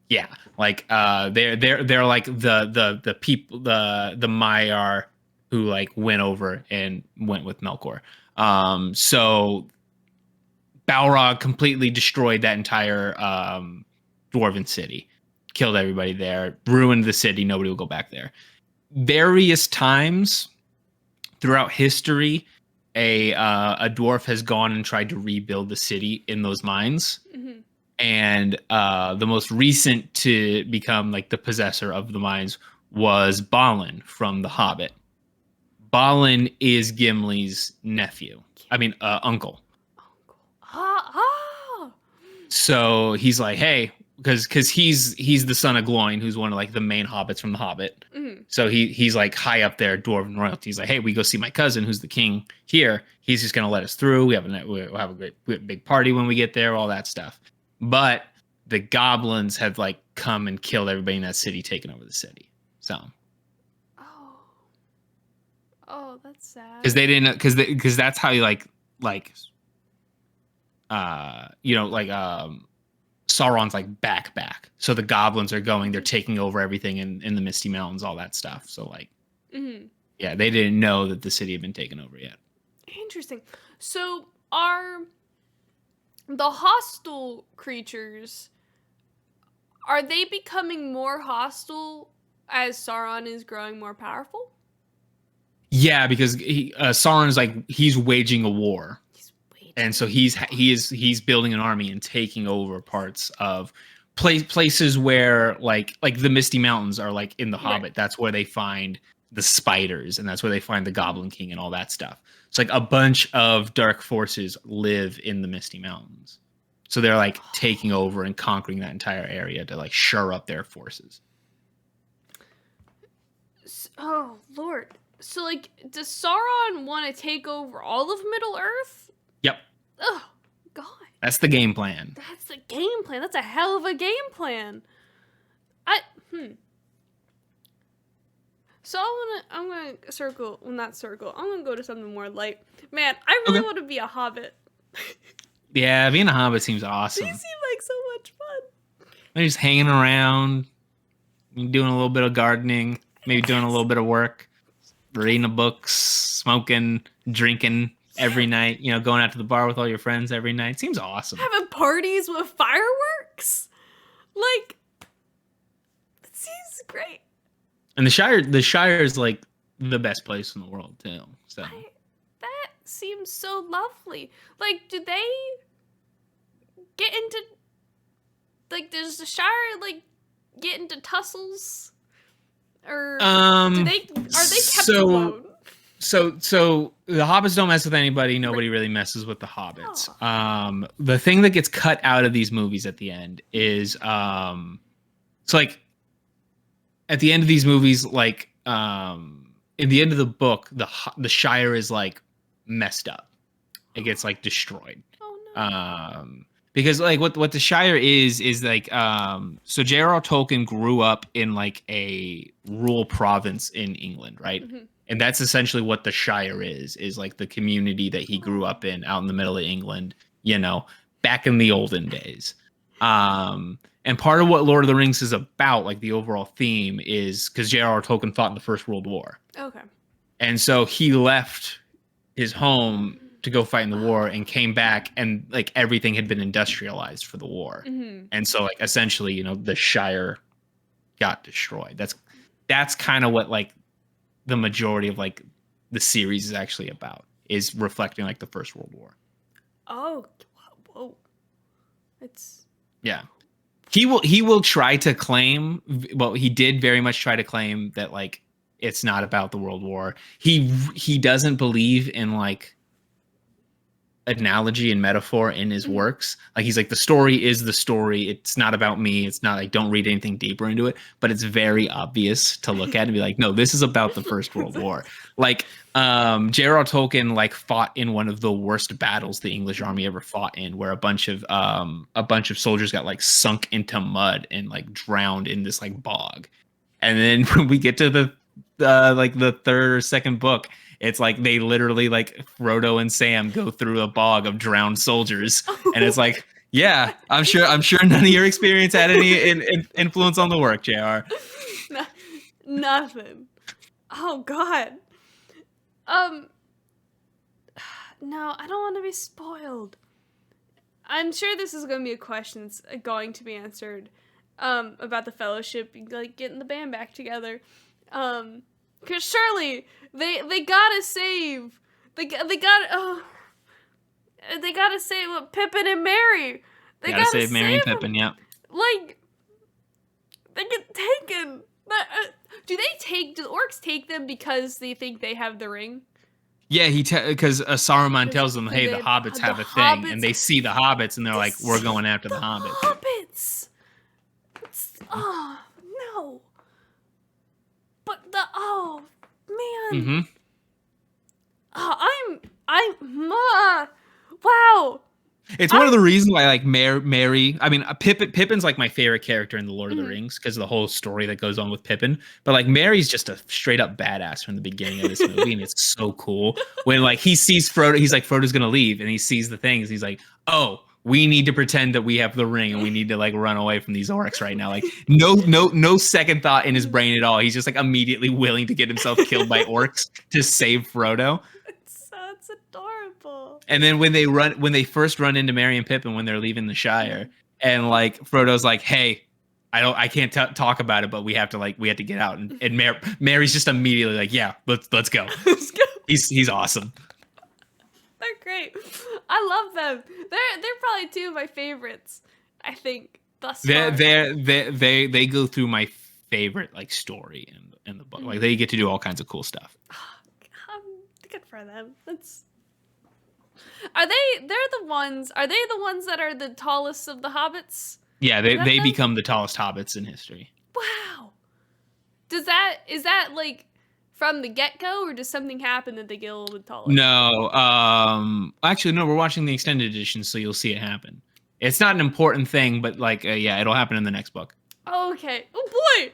Yeah, like they're like the people, the Maiar who like went over and went with Melkor. So Balrog completely destroyed that entire dwarven city, killed everybody there, ruined the city. Nobody will go back there. Various times throughout history, a dwarf has gone and tried to rebuild the city in those mines. Mm-hmm. And the most recent to become like the possessor of the mines was Balin from The Hobbit. Balin is Gimli's nephew. I mean, uncle. Uncle. Ah. So he's like, hey, because he's the son of Gloin, who's one of like the main hobbits from The Hobbit. Mm-hmm. So he's like high up there, dwarven royalty. He's like, hey, we go see my cousin, who's the king here. He's just gonna let us through. We'll have a great big party when we get there, all that stuff. But the goblins have like come and killed everybody in that city, taken over the city. So. Oh, that's sad. Because they didn't, because that's how you Sauron's like back. So the goblins are going, they're taking over everything in the Misty Mountains, all that stuff. So like, yeah, they didn't know that the city had been taken over yet. Interesting. So are the hostile creatures, are they becoming more hostile as Sauron is growing more powerful? Yeah, because Sauron's like, he's waging a war. And so he's building an army and taking over parts of places where like the Misty Mountains are like in The Hobbit. Right. That's where they find the spiders, and that's where they find the Goblin King and all that stuff. It's like a bunch of dark forces live in the Misty Mountains. So they're like taking over and conquering that entire area to like shore up their forces. Oh, Lord. So like, does Sauron want to take over all of Middle Earth? Yep. Oh, God. That's the game plan. That's the game plan. That's a hell of a game plan. So I'm gonna circle, well, not circle. I'm gonna go to something more light. Man, I really want to be a hobbit. Yeah, being a hobbit seems awesome. They seem like so much fun. They're just hanging around, doing a little bit of gardening, maybe doing a little bit of work, reading the books, smoking, drinking every night, going out to the bar with all your friends every night. Seems awesome. Having parties with fireworks? Like, it seems great. And the Shire is like the best place in the world too. So that seems so lovely. Like, do they get into, like, does the Shire like get into tussles? Or are they kept alone? So the hobbits don't mess with anybody. Nobody really messes with the hobbits. Oh. The thing that gets cut out of these movies at the end is it's like at the end of these movies, like in the end of the book, the Shire is like messed up. It gets like destroyed. Oh no. Because like what the Shire is like so J.R.R. Tolkien grew up in like a rural province in England, right? Mm-hmm. And that's essentially what the Shire is like the community that he grew up in out in the middle of England, back in the olden days. And part of what Lord of the Rings is about, like the overall theme, is because J.R.R. Tolkien fought in the First World War. Okay. And so he left his home to go fight in the war and came back, and like everything had been industrialized for the war. Mm-hmm. And so like essentially, the Shire got destroyed. That's kind of what like the majority of like the series is actually about, is reflecting like the First World War. Oh, whoa. Yeah. He will try to claim, well, he did very much try to claim that like it's not about the World War. He doesn't believe in like analogy and metaphor in his works. Like he's like, the story is the story. It's not about me. It's not like, don't read anything deeper into it, but it's very obvious to look at and be like, no, this is about the First World War. Like J.R.R. Tolkien like fought in one of the worst battles the English army ever fought in, where a bunch of soldiers got like sunk into mud and like drowned in this like bog. And then when we get to the third or second book, it's like they literally like Frodo and Sam go through a bog of drowned soldiers, and it's like, yeah, I'm sure none of your experience had any influence on the work, JR. Nothing. Oh God. No, I don't want to be spoiled. I'm sure this is going to be a question that's going to be answered about the Fellowship, like getting the band back together. Because surely they gotta save. They gotta. Oh, they gotta save Pippin and Merry. They Gotta gotta save Merry and save Pippin. them. Yeah. Like, they get taken. Do the orcs take them because they think they have the ring? Yeah, because Saruman tells them, "Hey, the The hobbits have a thing," and they see the hobbits, and they're like, "We're going after the hobbits." Hobbits. Oh no. But man. Mm-hmm. Wow. It's one of the reasons why I like Merry. I mean, Pippin's like my favorite character in the Lord of the Rings because of the whole story that goes on with Pippin. But like Merry's just a straight up badass from the beginning of this movie, and it's so cool when like he sees Frodo. He's like, Frodo's gonna leave, and he sees the things. He's like, oh, we need to pretend that we have the ring, and we need to like run away from these orcs right now. Like no second thought in his brain at all. He's just like immediately willing to get himself killed by orcs to save Frodo. It's adorable. And then when they first run into Merry and Pippin when they're leaving the Shire, and like Frodo's like, "Hey, I can't talk about it, but we have to get out." And Mary's just immediately like, "Yeah, let's go." Let's go. He's awesome. They're great. I love them. They're probably two of my favorites. I think thus far. They go through my favorite like story in the book. Like they get to do all kinds of cool stuff. Good for them. Are they the ones that are the tallest of the hobbits? Yeah, they become the tallest hobbits in history. Wow. Is that like from the get-go, or does something happen that they get a little bit taller? No, actually no, we're watching the extended edition, so you'll see it happen. It's not an important thing, but like yeah, it'll happen in the next book. Okay. Oh boy.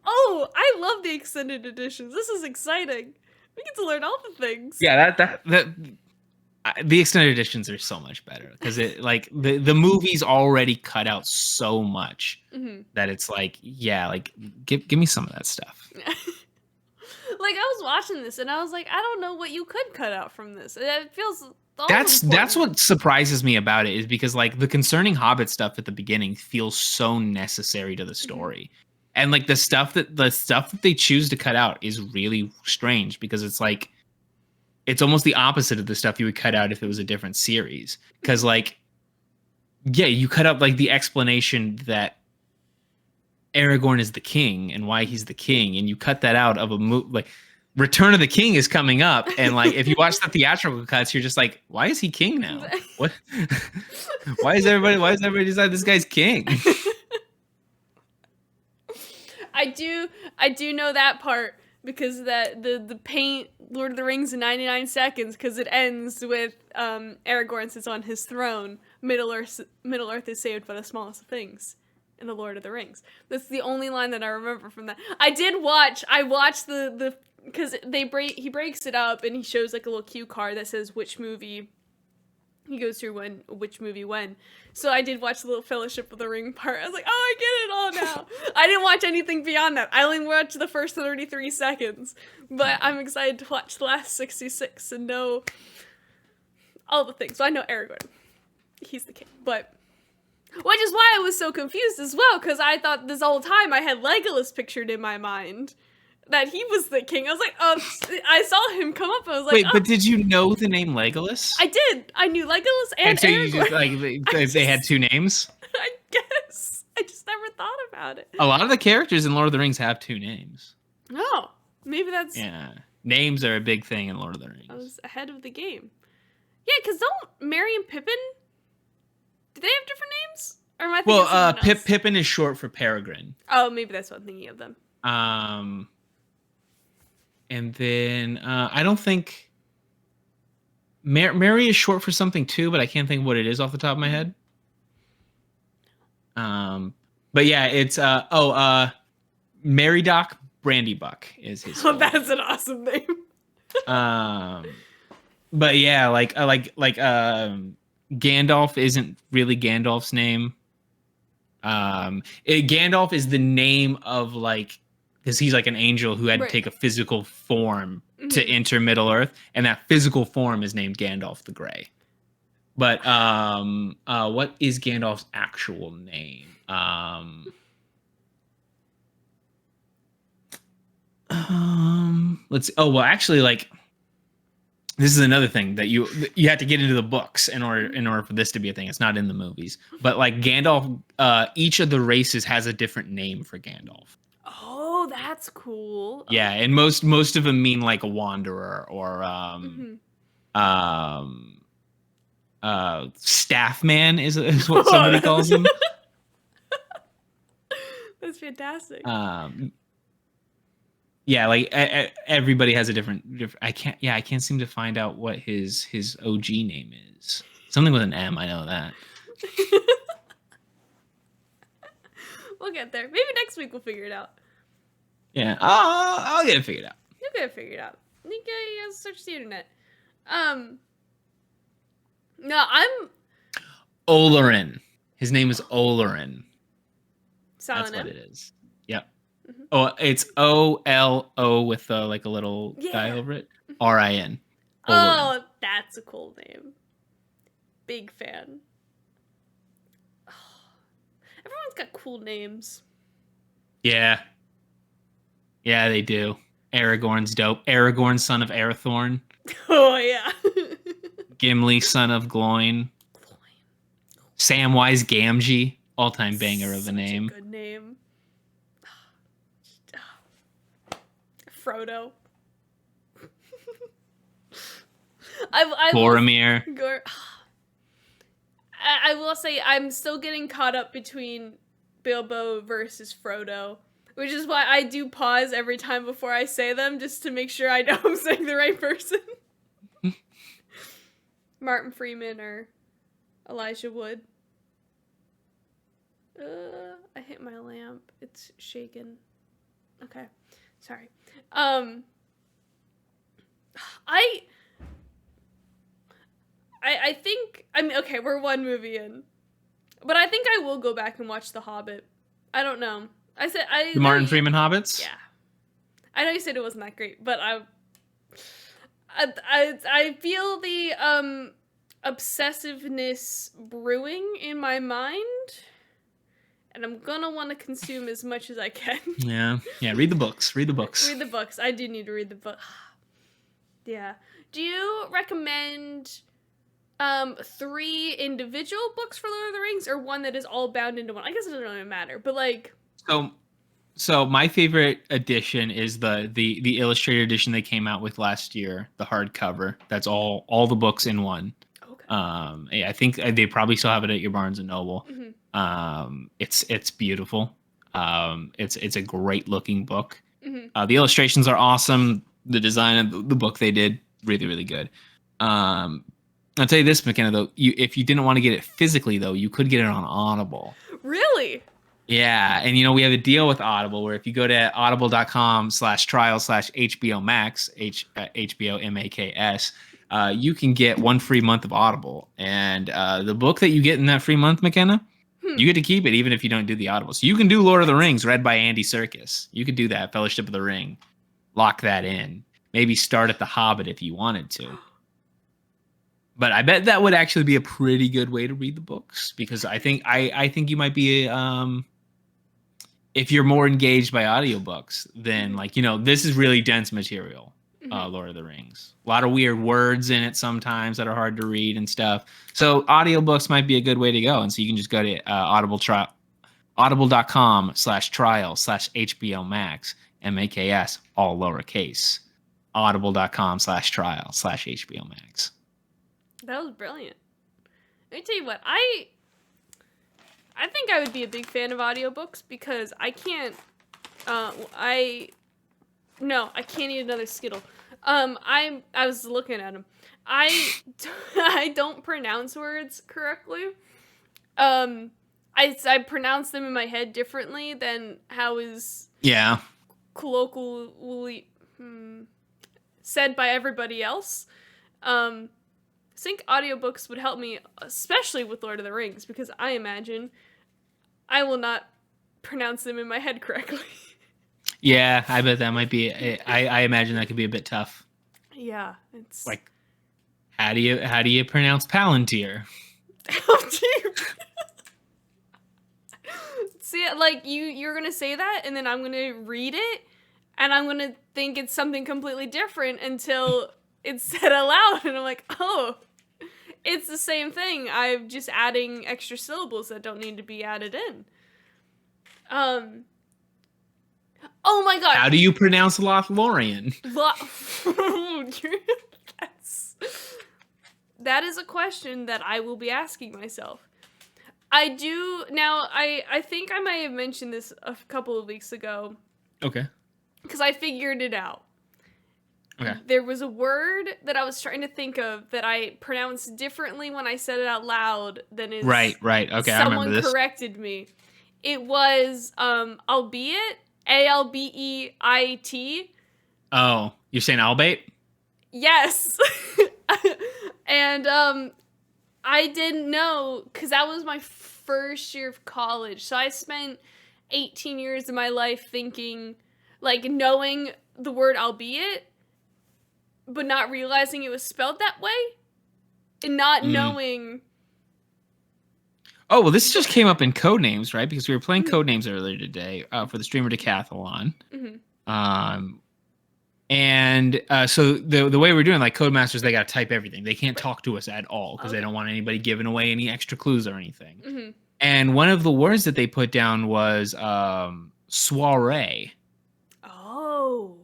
Oh, I love the extended editions. This is exciting. We get to learn all the things. Yeah, the extended editions are so much better because it like the movie's already cut out so much that it's like, yeah, like give me some of that stuff. Like I was watching this and I was like, I don't know what you could cut out from this. It feels that's what surprises me about it, is because like the concerning Hobbit stuff at the beginning feels so necessary to the story. And like the stuff that they choose to cut out is really strange because it's like it's almost the opposite of the stuff you would cut out if it was a different series. Because like, yeah, you cut out like the explanation that Aragorn is the king and why he's the king, and you cut that out of a movie. Like Return of the King is coming up, and like if you watch the theatrical cuts, you're just like, why is he king now? What? Why is everybody decide this guy's king? I do know that part because the paint Lord of the Rings in 99 seconds, because it ends with Aragorn sits on his throne. Middle Earth is saved by the smallest of things in the Lord of the Rings. That's the only line that I remember from that. I watched the because he breaks it up and he shows like a little cue card that says which movie he goes through which movie when. So I did watch the little Fellowship of the Ring part. I was like, oh, I get it all now. I didn't watch anything beyond that. I only watched the first 33 seconds. But I'm excited to watch the last 66 and know all the things. So I know Aragorn. He's the king. But which is why I was so confused as well, because I thought this whole time I had Legolas pictured in my mind. That he was the king. I was like, oh, I saw him come up. I was like, wait, but did you know the name Legolas? I did. I knew Legolas and so Aragorn. You just, like, they had two names? I guess. I just never thought about it. A lot of the characters in Lord of the Rings have two names. Oh, maybe that's... Yeah. Names are a big thing in Lord of the Rings. I was ahead of the game. Yeah, because don't Merry and Pippin... Do they have different names? Or am I thinking of someone else? Pippin is short for Peregrine. Oh, maybe that's what I'm thinking of them. And then I don't think Mary is short for something too, but I can't think of what it is off the top of my head. But yeah, it's Meriadoc Brandybuck is his. Oh, that's an awesome name. But yeah, like Gandalf isn't really Gandalf's name. Gandalf is the name of like. Because he's like an angel who had to take a physical form to enter Middle Earth, and that physical form is named Gandalf the Grey. But what is Gandalf's actual name? let's. Oh well, actually, like this is another thing that you have to get into the books in order for this to be a thing. It's not in the movies, but like Gandalf, each of the races has a different name for Gandalf. Oh, that's cool. Yeah, and most of them mean like a wanderer or um staff man is what somebody calls him. That's fantastic. Yeah, like everybody has a different. I can't seem to find out what his OG name is. Something with an M. I know that. We'll get there. Maybe next week we'll figure it out. Yeah, I'll get it figured out. You'll get it figured out. You gotta search the internet. No, I'm Olorin. His name is Olorin. Silent That's M. what it is. Yep. Mm-hmm. Oh, it's OLO with like a little guy over it. RIN. Oh, that's a cool name. Big fan. Oh, everyone's got cool names. Yeah. Yeah, they do. Aragorn's dope. Aragorn, son of Arathorn. Oh, yeah. Gimli, son of Gloin. Samwise Gamgee. All-time banger of a name. A good name. Frodo. Boromir. I will say I'm still getting caught up between Bilbo versus Frodo, which is why I do pause every time before I say them just to make sure I know I'm saying the right person. Martin Freeman or Elijah Wood. I hit my lamp. It's shaken. Okay. Sorry. I think, I mean, okay, we're one movie in, but I think I will go back and watch The Hobbit. I don't know. The Martin Freeman Hobbits? Yeah. I know you said it wasn't that great, but I feel the obsessiveness brewing in my mind, and I'm gonna want to consume as much as I can. Yeah. Read the books. Read the books. Read the books. I do need to read the book. Yeah. Do you recommend 3 individual books for Lord of the Rings, or one that is all bound into one? I guess it doesn't really matter, but like. So my favorite edition is the illustrated edition they came out with last year, the hardcover. That's all the books in one. Okay. I think they probably still have it at your Barnes and Noble. Mm-hmm. It's beautiful. It's a great looking book. Mm-hmm. The illustrations are awesome. The design of the book they did really, really good. I'll tell you this, Makenna, though, if you didn't want to get it physically, though, you could get it on Audible. Really? Yeah, and we have a deal with Audible where if you go to audible.com/trial/HBO Max, HBO Maks, you can get 1 free month of Audible. And the book that you get in that free month, Makenna, you get to keep it even if you don't do the Audible. So you can do Lord of the Rings read by Andy Serkis. You could do that, Fellowship of the Ring. Lock that in. Maybe start at The Hobbit if you wanted to. But I bet that would actually be a pretty good way to read the books, because I think you might be if you're more engaged by audiobooks, then this is really dense material. Lord of the Rings. A lot of weird words in it sometimes that are hard to read and stuff. So audiobooks might be a good way to go. And so you can just go to audible.com/trial/HBO Max, MAKS, all lowercase. Audible.com/trial/HBO Max. That was brilliant. Let me tell you what, I think I would be a big fan of audiobooks because I can't I can't eat another Skittle. I was looking at them. I don't pronounce words correctly. I pronounce them in my head differently than how is colloquially said by everybody else. I think audiobooks would help me, especially with Lord of the Rings, because I imagine I will not pronounce them in my head correctly. Yeah, I bet that might be. I imagine that could be a bit tough. Yeah, it's like, how do you pronounce Palantir? See, like you're gonna say that, and then I'm gonna read it and I'm gonna think it's something completely different until it's said out loud, and I'm like, oh, it's the same thing. I'm just adding extra syllables that don't need to be added in. Oh my god. How do you pronounce Lothlorien? That is a question that I will be asking myself. I do now. I think I might have mentioned this a couple of weeks ago. Okay. Because I figured it out. Okay. There was a word that I was trying to think of that I pronounced differently when I said it out loud than is. Right. Okay. I remember this. Someone corrected me. It was albeit, ALBEIT. Oh, you're saying albeit? Yes. And I didn't know, because that was my first year of college. So I spent 18 years of my life thinking, like, knowing the word albeit, but not realizing it was spelled that way, and not knowing. Oh, well, this just came up in Codenames, right? Because we were playing Codenames earlier today for the Streamer Decathlon. And so the way we're doing, like, Codemasters, they got to type everything. They can't talk to us at all because they don't want anybody giving away any extra clues or anything. And one of the words that they put down was soiree. Oh.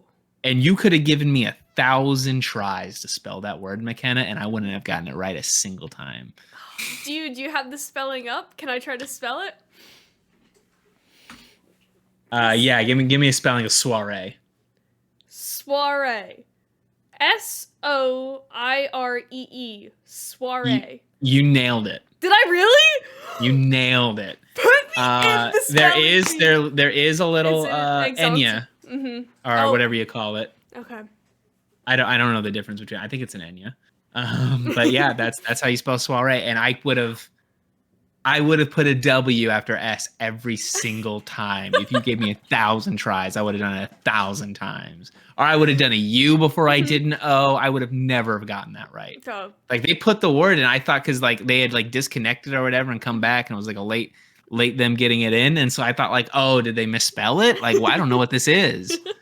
And you could have given me 1,000 tries to spell that word, Makenna, and I wouldn't have gotten it right a single time. Do you have the spelling up? Can I try to spell it? Yeah, give me a spelling of soiree. Soiree. SOIREE. Soiree. You nailed it. Did I really? You nailed it. There is a little enya, or whatever you call it. Okay. I don't know the difference between. I think it's an enya. But yeah, that's how you spell soiree. And I would have put a W after S every single time. If you gave me 1,000 tries, I would have done it 1,000 times. Or I would have done a U before I did an O. I would have never have gotten that right. Oh. Like, they put the word in. I thought because, like, they had, like, disconnected or whatever and come back, and it was like a late them getting it in. And so I thought, like, oh, did they misspell it? Like, well, I don't know what this is. I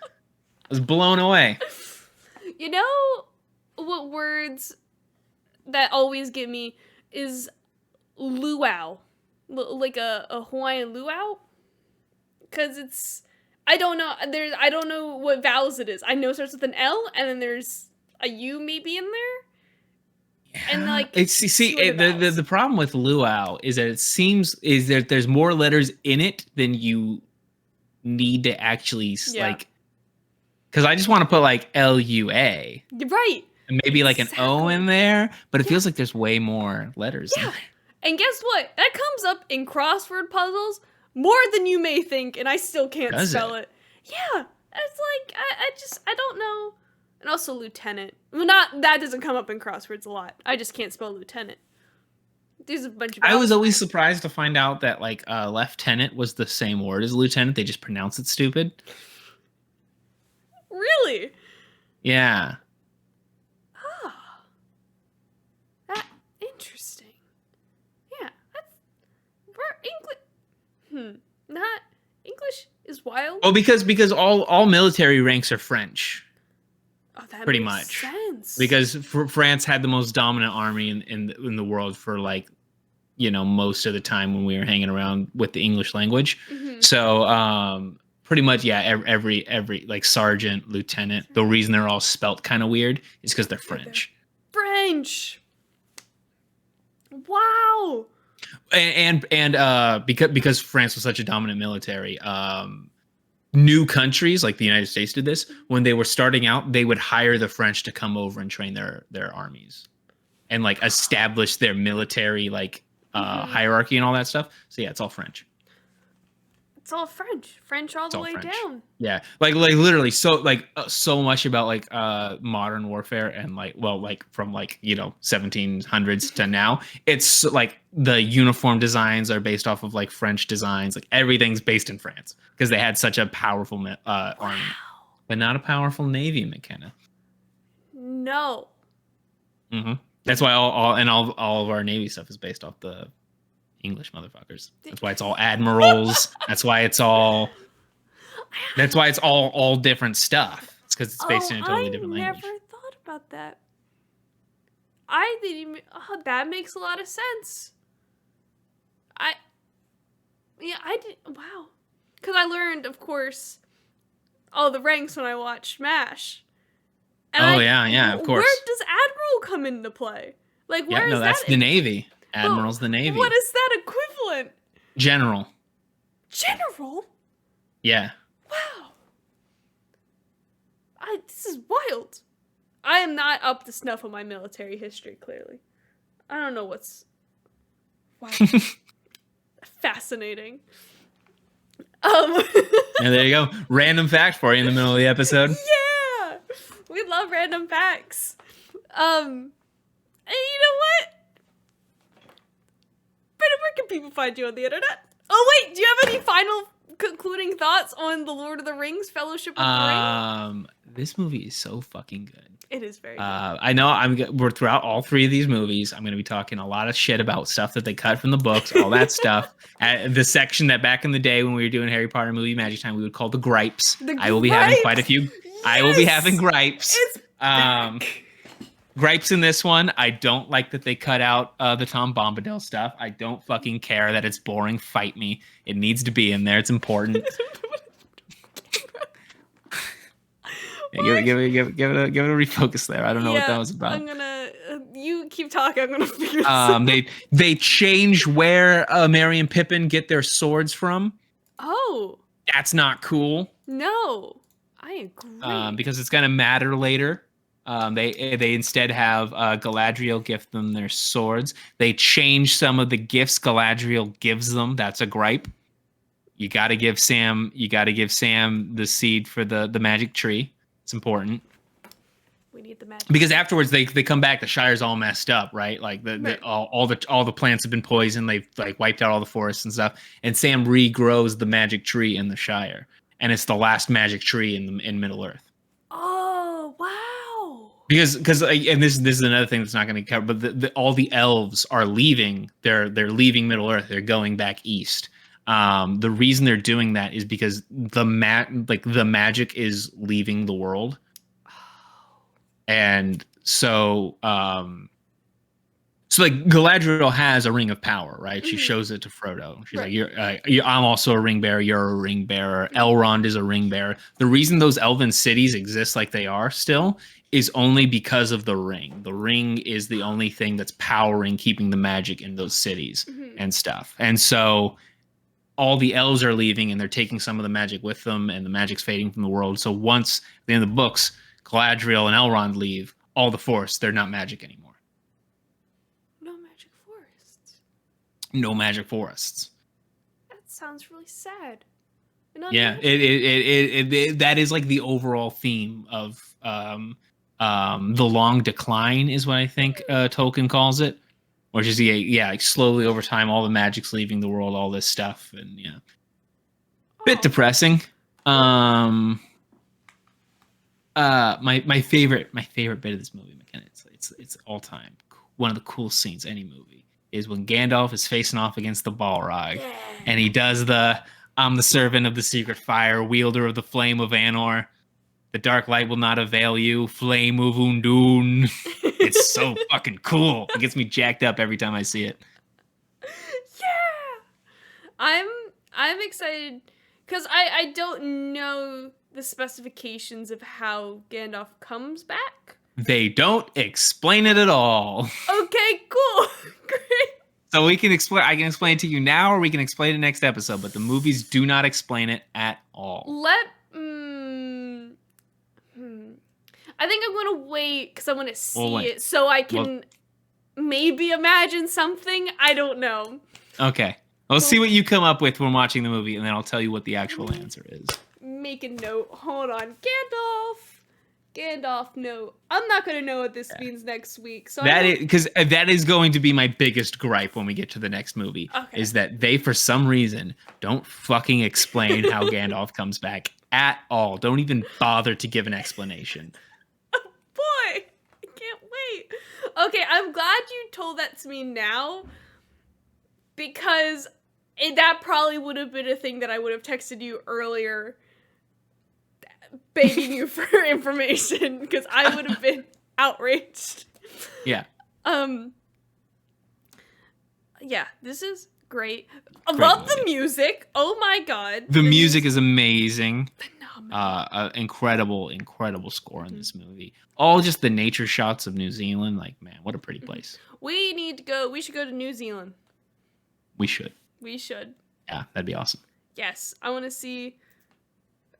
was blown away. You know what words that always get me is luau, like a Hawaiian luau, because it's, I don't know what vowels it is. I know it starts with an L, and then there's a U maybe in there. Yeah. And like, the problem with luau is that it seems is that there's more letters in it than you need to actually like. Because I just want to put like LUA. Right. And maybe like an O in there, but it feels like there's way more letters in there. And guess what? That comes up in crossword puzzles more than you may think, and I still can't spell it. Yeah. It's like, I don't know. And also lieutenant. Well, that doesn't come up in crosswords a lot. I just can't spell lieutenant. There's a bunch of. I was always surprised to find out that like lieutenant was the same word as lieutenant. They just pronounce it stupid. Really? Yeah. That interesting. Yeah, that's English. Not English is wild. Oh, because all military ranks are French. Oh, that pretty makes much sense. Because France had the most dominant army in the world for like, you know, most of the time when we were hanging around with the English language. So pretty much, yeah, every like sergeant, lieutenant. The reason they're all spelt kind of weird is because they're French. French. Wow. And because France was such a dominant military, new countries like the United States did this. When they were starting out, they would hire the French to come over and train their armies and like establish their military like hierarchy and all that stuff. So yeah, it's all French. It's all French all the way down. Yeah, like literally, so much about like modern warfare and like from like, you know, 1700s to now. It's like the uniform designs are based off of like French designs. Like everything's based in France because they had such a powerful army, but not a powerful navy, Makenna. No. That's why all of our navy stuff is based off the English motherfuckers. That's why it's all admirals. That's why it's all That's why it's all different stuff. It's because it's based in a totally different language. I never thought about that. I didn't even. Oh, that makes a lot of sense. I did. Wow. Because I learned, of course, all the ranks when I watched MASH. And of course. Where does Admiral come into play? Like, where is that? That's the Navy. Admiral's the Navy. What is that equivalent? General. General? Yeah. Wow. This is wild. I am not up to snuff on my military history, clearly. I don't know what's... Wow. Fascinating. And there you go. Random fact for you in the middle of the episode. Yeah! We love random facts. And you know what? Brendan, where can people find you on the internet? Oh wait, do you have any final concluding thoughts on the Lord of the Rings, Fellowship of the Ring? This movie is so fucking good. It is very good. I know we're throughout all three of these movies. I'm going to be talking a lot of shit about stuff that they cut from the books, all that stuff. The section that back in the day when we were doing Harry Potter movie Magic Time, we would call the gripes. I will be having quite a few. Yes! I will be having gripes. It's back. Gripes in this one. I don't like that they cut out the Tom Bombadil stuff. I don't fucking care that it's boring. Fight me. It needs to be in there. It's important. Yeah, give it a refocus there. I don't know what that was about. I'm gonna. You keep talking. I'm gonna figure this out. They change where Merry and Pippin get their swords from. Oh, that's not cool. No, I agree. Because it's gonna matter later. They instead have Galadriel gift them their swords. They change some of the gifts Galadriel gives them. That's a gripe. You gotta give Sam the seed for the magic tree. It's important. We need the magic. Because afterwards they come back, the Shire's all messed up, right? Like all the plants have been poisoned. They've like wiped out all the forests and stuff. And Sam regrows the magic tree in the Shire, and it's the last magic tree in Middle Earth. Oh wow! Because and this is another thing that's not going to cover, but all the elves are leaving. They're leaving Middle Earth. They're going back east. The reason they're doing that is because the magic is leaving the world. And so like Galadriel has a ring of power, right? She shows it to Frodo. She's like, I'm also a ring bearer. You're a ring bearer. Elrond is a ring bearer. The reason those elven cities exist like they are still is only because of the ring. The ring is the only thing that's powering, keeping the magic in those cities and stuff. And so all the elves are leaving and they're taking some of the magic with them, and the magic's fading from the world. So once at the end of the books, Galadriel and Elrond leave, all the forests, they're not magic anymore. No magic forests. No magic forests. That sounds really sad. Yeah, it that is like the overall theme of the long decline is what I think Tolkien calls it. Which is like slowly over time, all the magic's leaving the world, all this stuff, and bit depressing. My favorite bit of this movie, Makenna, it's all time one of the coolest scenes any movie is when Gandalf is facing off against the Balrog, and he does I'm the servant of the secret fire, wielder of the flame of Anor. The dark light will not avail you, flame of Undun. It's so fucking cool. It gets me jacked up every time I see it. Yeah, I'm excited because I don't know the specifications of how Gandalf comes back. They don't explain it at all. Okay, cool, great. So I can explain it to you now, or we can explain it next episode. But the movies do not explain it at all. I think I'm gonna wait because I want to see it so I can maybe imagine something. I don't know. Okay. Let's see what you come up with when watching the movie, and then I'll tell you what the actual answer is. Make a note. Hold on. Gandalf, no. I'm not going to know what this means next week. So because that is going to be my biggest gripe when we get to the next movie, is that they, for some reason, don't fucking explain how Gandalf comes back at all. Don't even bother to give an explanation. Boy, I can't wait. Okay, I'm glad you told that to me now, because that probably would have been a thing that I would have texted you earlier begging you for information because I would have been outraged. Yeah. Yeah, this is great. I love the music. Oh my god. The music is amazing. Phenomenal. Incredible score in this movie. All just the nature shots of New Zealand. Like, man, what a pretty place. We need to go. We should go to New Zealand. We should. We should. Yeah, that'd be awesome. Yes, I want to see.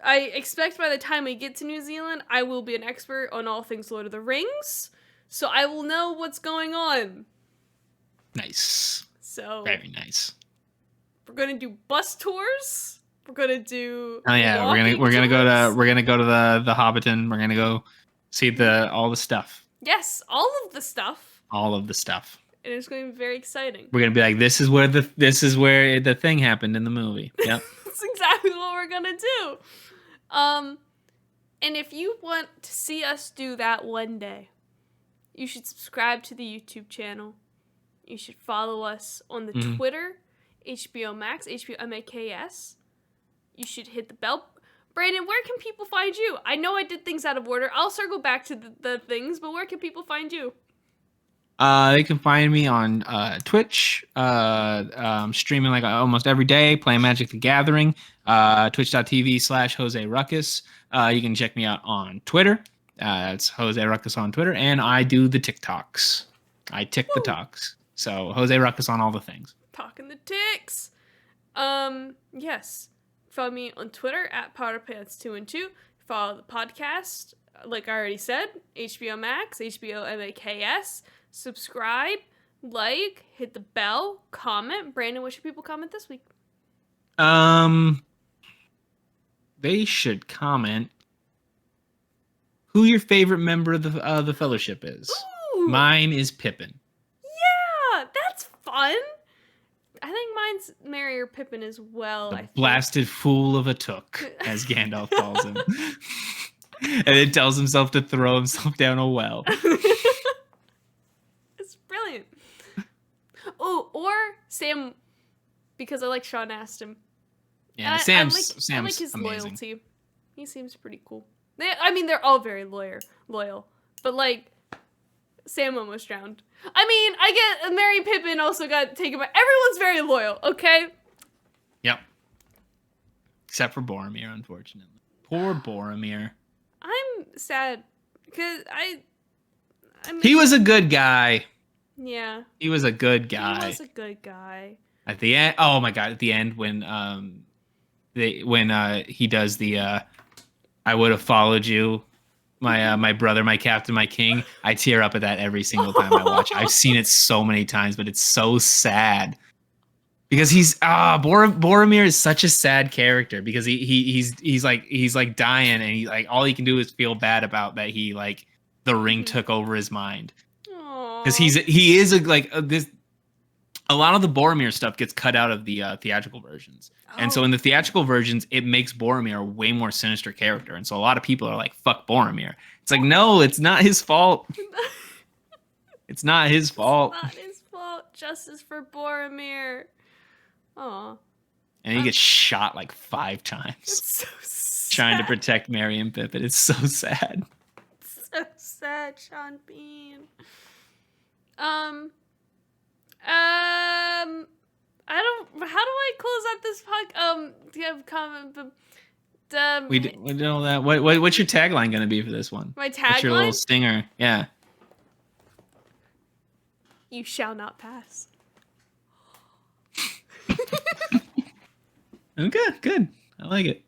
I expect by the time we get to New Zealand, I will be an expert on all things Lord of the Rings, so I will know what's going on. Nice. So very nice. We're gonna do bus tours. We're gonna do. Oh yeah, we're gonna go to the Hobbiton. We're gonna go see all the stuff. Yes, all of the stuff. All of the stuff. And it's going to be very exciting. We're gonna be like, this is where the thing happened in the movie. Yep. That's exactly what we're gonna do. And if you want to see us do that one day, you should subscribe to the YouTube channel. You should follow us on the Twitter, HBO Max, HBO Maks. You should hit the bell. Brandon, where can people find you? I know I did things out of order. I'll circle back to the things, but where can people find you? They can find me on Twitch, streaming like almost every day, playing Magic the Gathering, twitch.tv/Jose Ruckus. You can check me out on Twitter. It's Jose Ruckus on Twitter, and I do the TikToks. I tick the talks. So Jose Ruckus on all the things. Talking the ticks. Yes. Follow me on Twitter at PowderPants212. Follow the podcast, like I already said, HBO Max, HBO Maks. Subscribe, like, hit the bell, comment. Brandon, what should people comment this week? They should comment who your favorite member of the Fellowship is. Ooh. Mine is Pippin. Yeah, that's fun. I think mine's Merry or Pippin as well. The blasted fool of a took, as Gandalf calls him. And it tells himself to throw himself down a well. It's brilliant. Oh, or Sam, because I like Sean Astin. Yeah, and Sam's I like his amazing. loyalty. He seems pretty cool. They're all very loyal. But, like, Sam almost drowned. I mean, I get Merry Pippin also got taken by... Everyone's very loyal, okay? Yep. Except for Boromir, unfortunately. Poor Boromir. I'm sad, because he was a good guy. Yeah. He was a good guy. He was a good guy. At the end, oh my god! At the end, when he does the "I would have followed you, my brother, my captain, my king," I tear up at that every single time I watch it. I've seen it so many times, but it's so sad because Boromir is such a sad character because he's like dying and he like all he can do is feel bad about that he like the ring took over his mind. Because he is this. A lot of the Boromir stuff gets cut out of the theatrical versions, and so in the theatrical versions, it makes Boromir a way more sinister character. And so a lot of people are like, "Fuck Boromir." It's like, no, it's not his fault. It's not his fault. It's not his fault. Justice for Boromir. Aw. And he gets shot like 5 times. It's so sad. Trying to protect Merry and Pippin. It's so sad. So sad, Sean Bean. How do I close out this podcast? Do you have a comment? We know that. What's your tagline going to be for this one? My tagline? What's your little stinger? Yeah. You shall not pass. Okay, good. I like it.